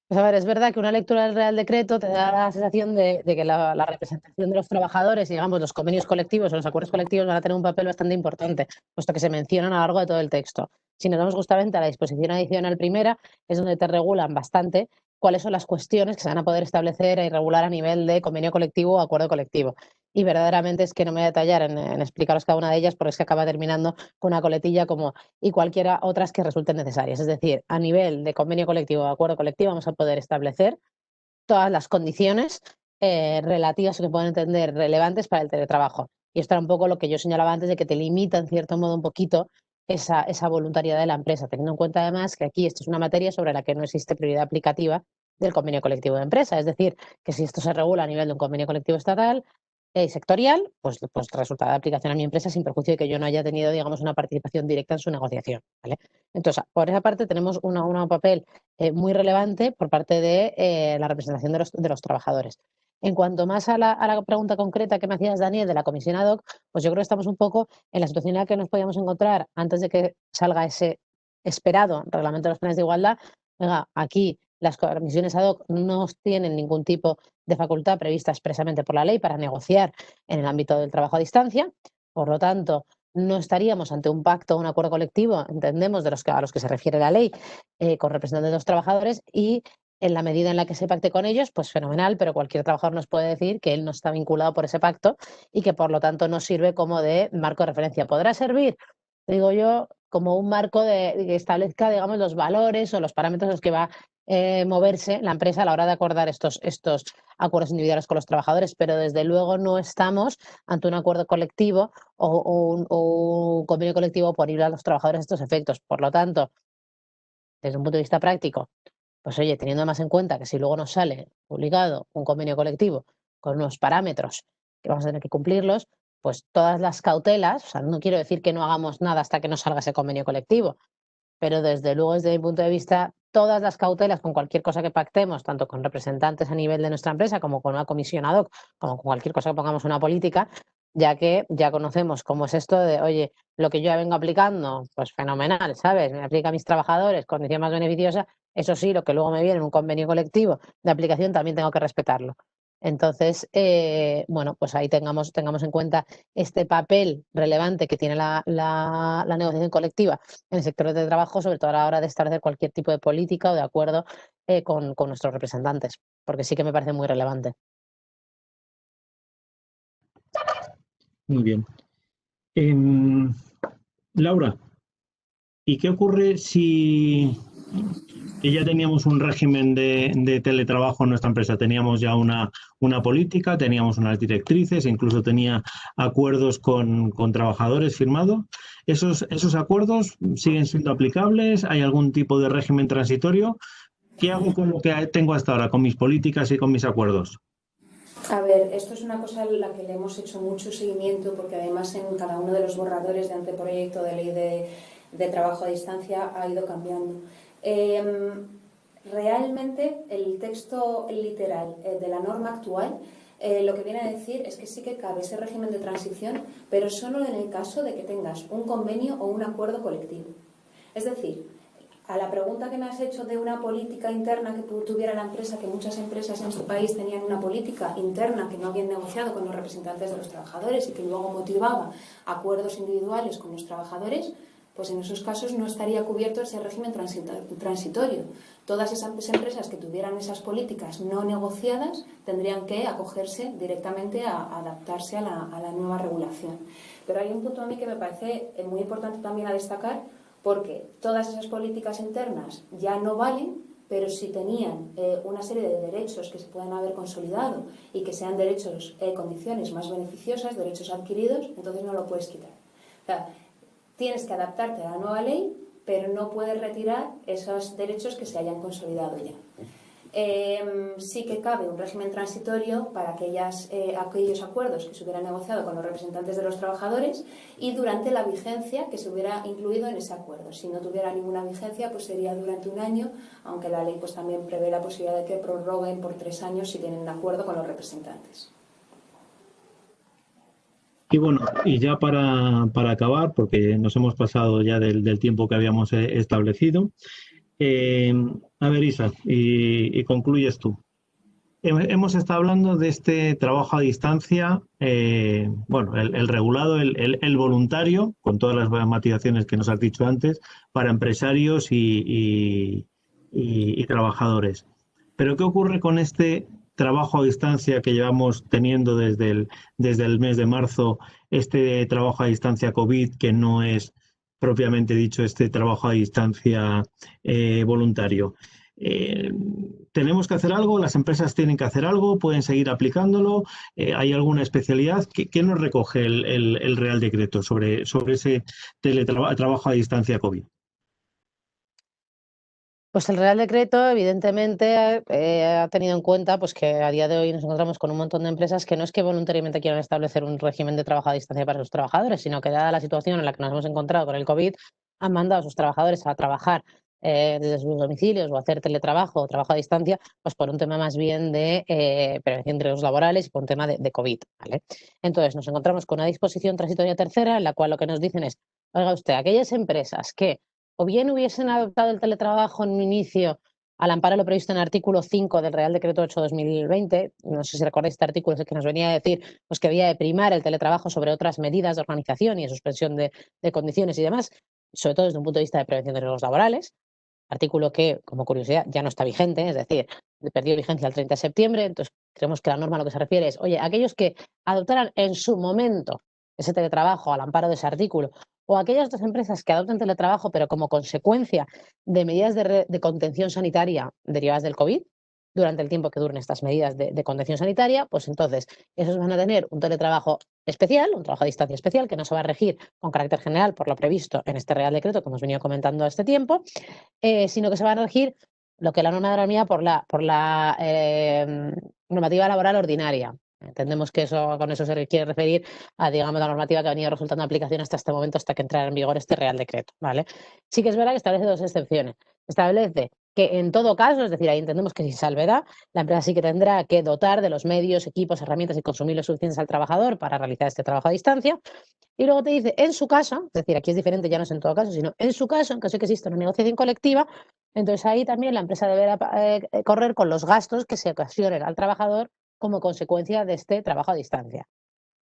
C: Pues a ver, es verdad que una lectura del Real Decreto te da la sensación de que la representación de los trabajadores y, digamos, los convenios colectivos o los acuerdos colectivos van a tener un papel bastante importante, puesto que se mencionan a lo largo de todo el texto. Si nos vamos justamente a la disposición adicional primera, es donde te regulan bastante cuáles son las cuestiones que se van a poder establecer y regular a nivel de convenio colectivo o acuerdo colectivo. Y verdaderamente es que no me voy a detallar en explicaros cada una de ellas, porque es que acaba terminando con una coletilla como y cualquiera otras que resulten necesarias. Es decir, a nivel de convenio colectivo o acuerdo colectivo vamos a poder establecer todas las condiciones relativas, que pueden entender relevantes para el teletrabajo. Y esto era un poco lo que yo señalaba antes, de que te limita en cierto modo un poquito esa voluntariedad de la empresa, teniendo en cuenta además que aquí esto es una materia sobre la que no existe prioridad aplicativa del convenio colectivo de empresa. Es decir, que si esto se regula a nivel de un convenio colectivo estatal, sectorial, pues resulta de aplicación a mi empresa sin perjuicio de que yo no haya tenido, digamos, una participación directa en su negociación, ¿vale? Entonces, por esa parte tenemos un papel muy relevante por parte de la representación de los trabajadores. En cuanto más a la pregunta concreta que me hacías, Daniel, de la comisión ad hoc, pues yo creo que estamos un poco en la situación en la que nos podíamos encontrar antes de que salga ese esperado reglamento de los planes de igualdad. Venga, aquí las comisiones ad hoc no tienen ningún tipo de facultad prevista expresamente por la ley para negociar en el ámbito del trabajo a distancia. Por lo tanto, no estaríamos ante un pacto o un acuerdo colectivo, entendemos, a los que se refiere la ley, con representantes de los trabajadores, y en la medida en la que se pacte con ellos, pues fenomenal, pero cualquier trabajador nos puede decir que él no está vinculado por ese pacto y que por lo tanto no sirve como de marco de referencia. ¿Podrá servir? Digo yo como un marco que establezca, digamos, los valores o los parámetros en los que va a moverse la empresa a la hora de acordar estos acuerdos individuales con los trabajadores, pero desde luego no estamos ante un acuerdo colectivo o un convenio colectivo oponible a los trabajadores a estos efectos. Por lo tanto, desde un punto de vista práctico, pues oye, teniendo más en cuenta que si luego nos sale publicado un convenio colectivo con unos parámetros que vamos a tener que cumplirlos, pues todas las cautelas, o sea, no quiero decir que no hagamos nada hasta que no salga ese convenio colectivo, pero desde luego, desde mi punto de vista, todas las cautelas con cualquier cosa que pactemos, tanto con representantes a nivel de nuestra empresa como con una comisión ad hoc, como con cualquier cosa que pongamos en una política, ya que ya conocemos cómo es esto de, oye, lo que yo ya vengo aplicando, pues fenomenal, ¿sabes? Me aplica a mis trabajadores, condición más beneficiosa, eso sí, lo que luego me viene en un convenio colectivo de aplicación también tengo que respetarlo. Entonces, bueno, pues ahí tengamos en cuenta este papel relevante que tiene la negociación colectiva en el sector de trabajo, sobre todo a la hora de establecer cualquier tipo de política o de acuerdo con nuestros representantes, porque sí que me parece muy relevante.
A: Muy bien. Laura, ¿y qué ocurre si ya teníamos un régimen de teletrabajo en nuestra empresa? Teníamos ya una política, teníamos unas directrices, incluso tenía acuerdos con trabajadores firmados. ¿Esos acuerdos siguen siendo aplicables? ¿Hay algún tipo de régimen transitorio? ¿Qué hago con lo que tengo hasta ahora, con mis políticas y con mis acuerdos?
B: A ver, esto es una cosa a la que le hemos hecho mucho seguimiento porque además en cada uno de los borradores de anteproyecto de ley de trabajo a distancia ha ido cambiando. Realmente el texto literal de la norma actual lo que viene a decir es que sí que cabe ese régimen de transición, pero solo en el caso de que tengas un convenio o un acuerdo colectivo. Es decir, a la pregunta que me has hecho de una política interna que tuviera la empresa, que muchas empresas en este país tenían una política interna que no habían negociado con los representantes de los trabajadores y que luego motivaba acuerdos individuales con los trabajadores, pues en esos casos no estaría cubierto ese régimen transitorio. Todas esas empresas que tuvieran esas políticas no negociadas tendrían que acogerse directamente a adaptarse a la nueva regulación. Pero hay un punto a mí que me parece muy importante también a destacar, porque todas esas políticas internas ya no valen, pero si tenían una serie de derechos que se pueden haber consolidado y que sean derechos, condiciones más beneficiosas, derechos adquiridos, entonces no lo puedes quitar. O sea, tienes que adaptarte a la nueva ley, pero no puedes retirar esos derechos que se hayan consolidado ya. Sí que cabe un régimen transitorio para aquellos acuerdos que se hubieran negociado con los representantes de los trabajadores y durante la vigencia que se hubiera incluido en ese acuerdo. Si no tuviera ninguna vigencia, pues sería durante un año, aunque la ley pues también prevé la posibilidad de que prorroguen por 3 años si tienen un acuerdo con los representantes.
A: Y bueno, y ya para acabar, porque nos hemos pasado ya del tiempo que habíamos establecido, a ver, Isa, y concluyes tú. Hemos estado hablando de este trabajo a distancia, bueno, el regulado, el voluntario, con todas las matizaciones que nos has dicho antes, para empresarios y trabajadores. Pero ¿qué ocurre con este trabajo a distancia que llevamos teniendo desde el mes de marzo, este trabajo a distancia COVID, que no es propiamente dicho este trabajo a distancia voluntario? ¿Tenemos que hacer algo? ¿Las empresas tienen que hacer algo? ¿Pueden seguir aplicándolo? ¿Hay alguna especialidad? ¿Qué nos recoge el Real Decreto sobre ese trabajo a distancia COVID?
C: Pues el Real Decreto, evidentemente, ha tenido en cuenta pues, que a día de hoy nos encontramos con un montón de empresas que no es que voluntariamente quieran establecer un régimen de trabajo a distancia para sus trabajadores, sino que dada la situación en la que nos hemos encontrado con el COVID, han mandado a sus trabajadores a trabajar desde sus domicilios o hacer teletrabajo o trabajo a distancia, pues por un tema más bien de prevención de riesgos laborales y por un tema de COVID, ¿vale? Entonces nos encontramos con una disposición transitoria tercera en la cual lo que nos dicen es, oiga usted, aquellas empresas que o bien hubiesen adoptado el teletrabajo en un inicio al amparo de lo previsto en el artículo 5 del Real Decreto 8/2020, no sé si recordáis este artículo, es el que nos venía a decir pues, que había de primar el teletrabajo sobre otras medidas de organización y de suspensión de condiciones y demás, sobre todo desde un punto de vista de prevención de riesgos laborales, artículo que, como curiosidad, ya no está vigente, es decir, perdió vigencia el 30 de septiembre, entonces creemos que la norma a lo que se refiere es, oye, aquellos que adoptaran en su momento ese teletrabajo al amparo de ese artículo o aquellas otras empresas que adopten teletrabajo, pero como consecuencia de medidas de contención sanitaria derivadas del COVID, durante el tiempo que duren estas medidas de contención sanitaria, pues entonces esos van a tener un teletrabajo especial, un trabajo a distancia especial, que no se va a regir con carácter general por lo previsto en este Real Decreto que hemos venido comentando a este tiempo, sino que se van a regir lo que la norma denomina por la normativa laboral ordinaria. Entendemos que con eso se quiere referir a, digamos, la normativa que ha venido resultando de aplicación hasta este momento, hasta que entrara en vigor este Real Decreto, ¿vale? Sí que es verdad que establece dos excepciones. Establece que en todo caso, es decir, ahí entendemos que sin salvedad, la empresa sí que tendrá que dotar de los medios, equipos, herramientas y consumibles suficientes al trabajador para realizar este trabajo a distancia. Y luego te dice, en su caso, es decir, aquí es diferente, ya no es en todo caso, sino en su caso, en caso de que exista una negociación colectiva, entonces ahí también la empresa deberá correr con los gastos que se ocasionen al trabajador como consecuencia de este trabajo a distancia.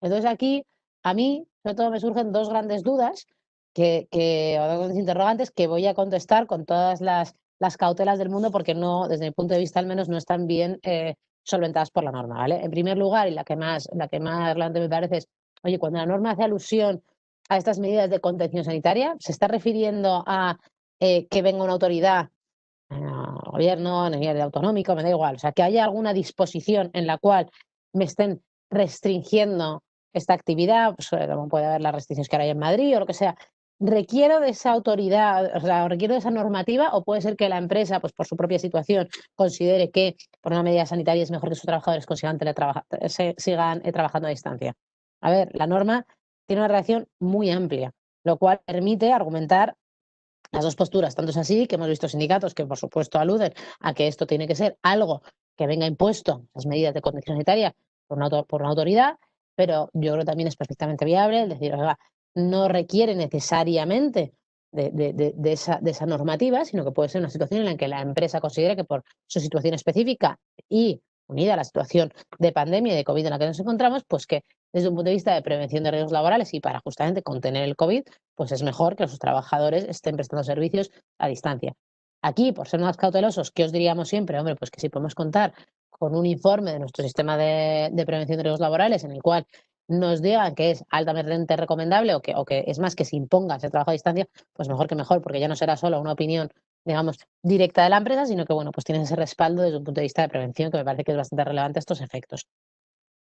C: Entonces aquí, a mí, sobre todo, me surgen dos grandes dudas o dos grandes interrogantes que voy a contestar con todas las cautelas del mundo, porque no, desde mi punto de vista al menos, no están bien solventadas por la norma, ¿vale? En primer lugar, y la que más relevante me parece es, oye, cuando la norma hace alusión a estas medidas de contención sanitaria, ¿se está refiriendo a que venga una autoridad, gobierno, a nivel autonómico, me da igual, o sea, que haya alguna disposición en la cual me estén restringiendo esta actividad, pues, como puede haber las restricciones que ahora hay en Madrid o lo que sea? ¿Requiero de esa autoridad, o sea, requiero de esa normativa, o puede ser que la empresa, pues por su propia situación, considere que por una medida sanitaria es mejor que sus trabajadores sigan trabajando a distancia? A ver, la norma tiene una redacción muy amplia, lo cual permite argumentar las dos posturas. Tanto es así que hemos visto sindicatos que, por supuesto, aluden a que esto tiene que ser algo que venga impuesto, las medidas de contención sanitaria, por una autoridad, pero yo creo que también es perfectamente viable el decir, oiga, no requiere necesariamente de esa normativa, sino que puede ser una situación en la que la empresa considere que por su situación específica y unida a la situación de pandemia y de COVID en la que nos encontramos, pues que desde un punto de vista de prevención de riesgos laborales y para justamente contener el COVID, pues es mejor que sus trabajadores estén prestando servicios a distancia. Aquí, por ser más cautelosos, ¿qué os diríamos siempre? Hombre, pues que si podemos contar con un informe de nuestro sistema de prevención de riesgos laborales en el cual nos digan que es altamente recomendable o que es más que se imponga ese trabajo a distancia, pues mejor que mejor, porque ya no será solo una opinión, digamos, directa de la empresa, sino que, bueno, pues tienes ese respaldo desde un punto de vista de prevención que me parece que es bastante relevante a estos efectos.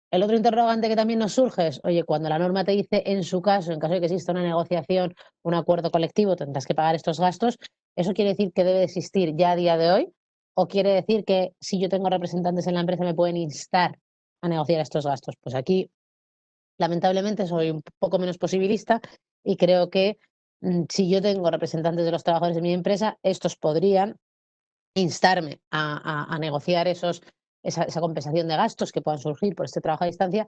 C: El otro interrogante que también nos surge es, oye, cuando la norma te dice, en su caso, en caso de que exista una negociación, un acuerdo colectivo, tendrás que pagar estos gastos, ¿eso quiere decir que debe existir ya a día de hoy? ¿O quiere decir que si yo tengo representantes en la empresa me pueden instar a negociar estos gastos? Pues aquí, lamentablemente, soy un poco menos posibilista y creo que si yo tengo representantes de los trabajadores de mi empresa, estos podrían instarme a negociar esa compensación de gastos que puedan surgir por este trabajo a distancia,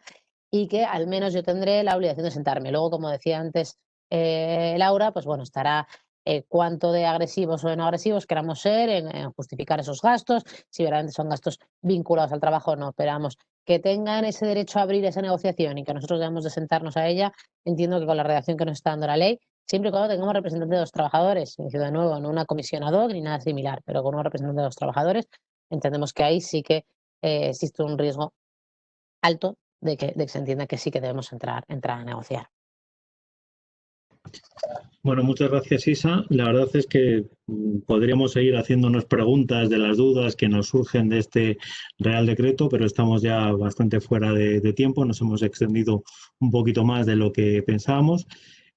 C: y que al menos yo tendré la obligación de sentarme. Luego, como decía antes Laura, pues bueno, estará cuánto de agresivos o de no agresivos queramos ser en justificar esos gastos, si verdaderamente son gastos vinculados al trabajo o no. Esperamos que tengan ese derecho a abrir esa negociación y que nosotros debamos de sentarnos a ella. Entiendo que con la redacción que nos está dando la ley, siempre y cuando tengamos representantes de los trabajadores, de nuevo, no una comisión ad hoc ni nada similar, pero con un representante de los trabajadores, entendemos que ahí sí que existe un riesgo alto de que se entienda que sí que debemos entrar a negociar.
A: Bueno, muchas gracias, Isa. La verdad es que podríamos seguir haciéndonos preguntas de las dudas que nos surgen de este Real Decreto, pero estamos ya bastante fuera de tiempo. Nos hemos extendido un poquito más de lo que pensábamos.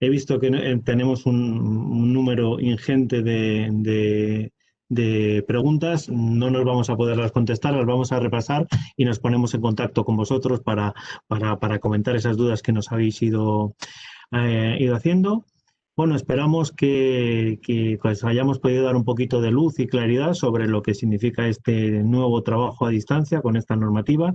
A: He visto que tenemos un número ingente de preguntas. No nos vamos a poderlas contestar, las vamos a repasar y nos ponemos en contacto con vosotros para comentar esas dudas que nos habéis ido haciendo. Bueno, esperamos que pues hayamos podido dar un poquito de luz y claridad sobre lo que significa este nuevo trabajo a distancia con esta normativa.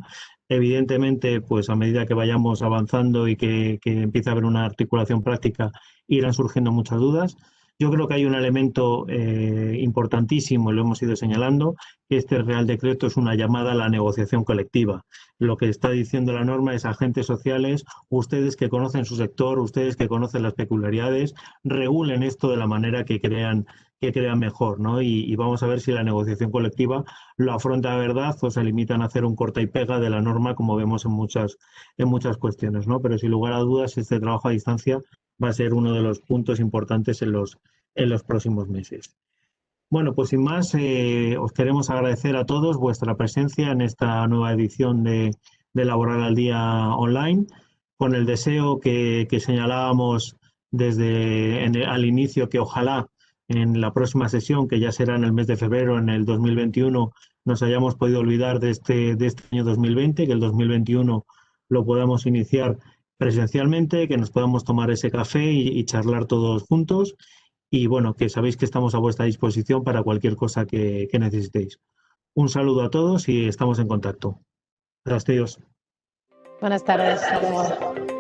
A: Evidentemente, pues a medida que vayamos avanzando y que empiece a haber una articulación práctica, irán surgiendo muchas dudas. Yo creo que hay un elemento importantísimo, y lo hemos ido señalando, que este Real Decreto es una llamada a la negociación colectiva. Lo que está diciendo la norma es: agentes sociales, ustedes que conocen su sector, ustedes que conocen las peculiaridades, regulen esto de la manera que crean mejor, ¿no? Y vamos a ver si la negociación colectiva lo afronta de verdad o se limitan a hacer un corta y pega de la norma, como vemos en muchas cuestiones, ¿no? Pero sin lugar a dudas, este trabajo a distancia va a ser uno de los puntos importantes en los próximos meses. Bueno, pues sin más, os queremos agradecer a todos vuestra presencia en esta nueva edición de Laboral al Día online, con el deseo que señalábamos al inicio, que ojalá en la próxima sesión, que ya será en el mes de febrero, en el 2021, nos hayamos podido olvidar de este año 2020, que el 2021 lo podamos iniciar presencialmente, que nos podamos tomar ese café y charlar todos juntos. Y bueno, que sabéis que estamos a vuestra disposición para cualquier cosa que necesitéis. Un saludo a todos y estamos en contacto. Gracias.
C: Buenas tardes. Hasta luego.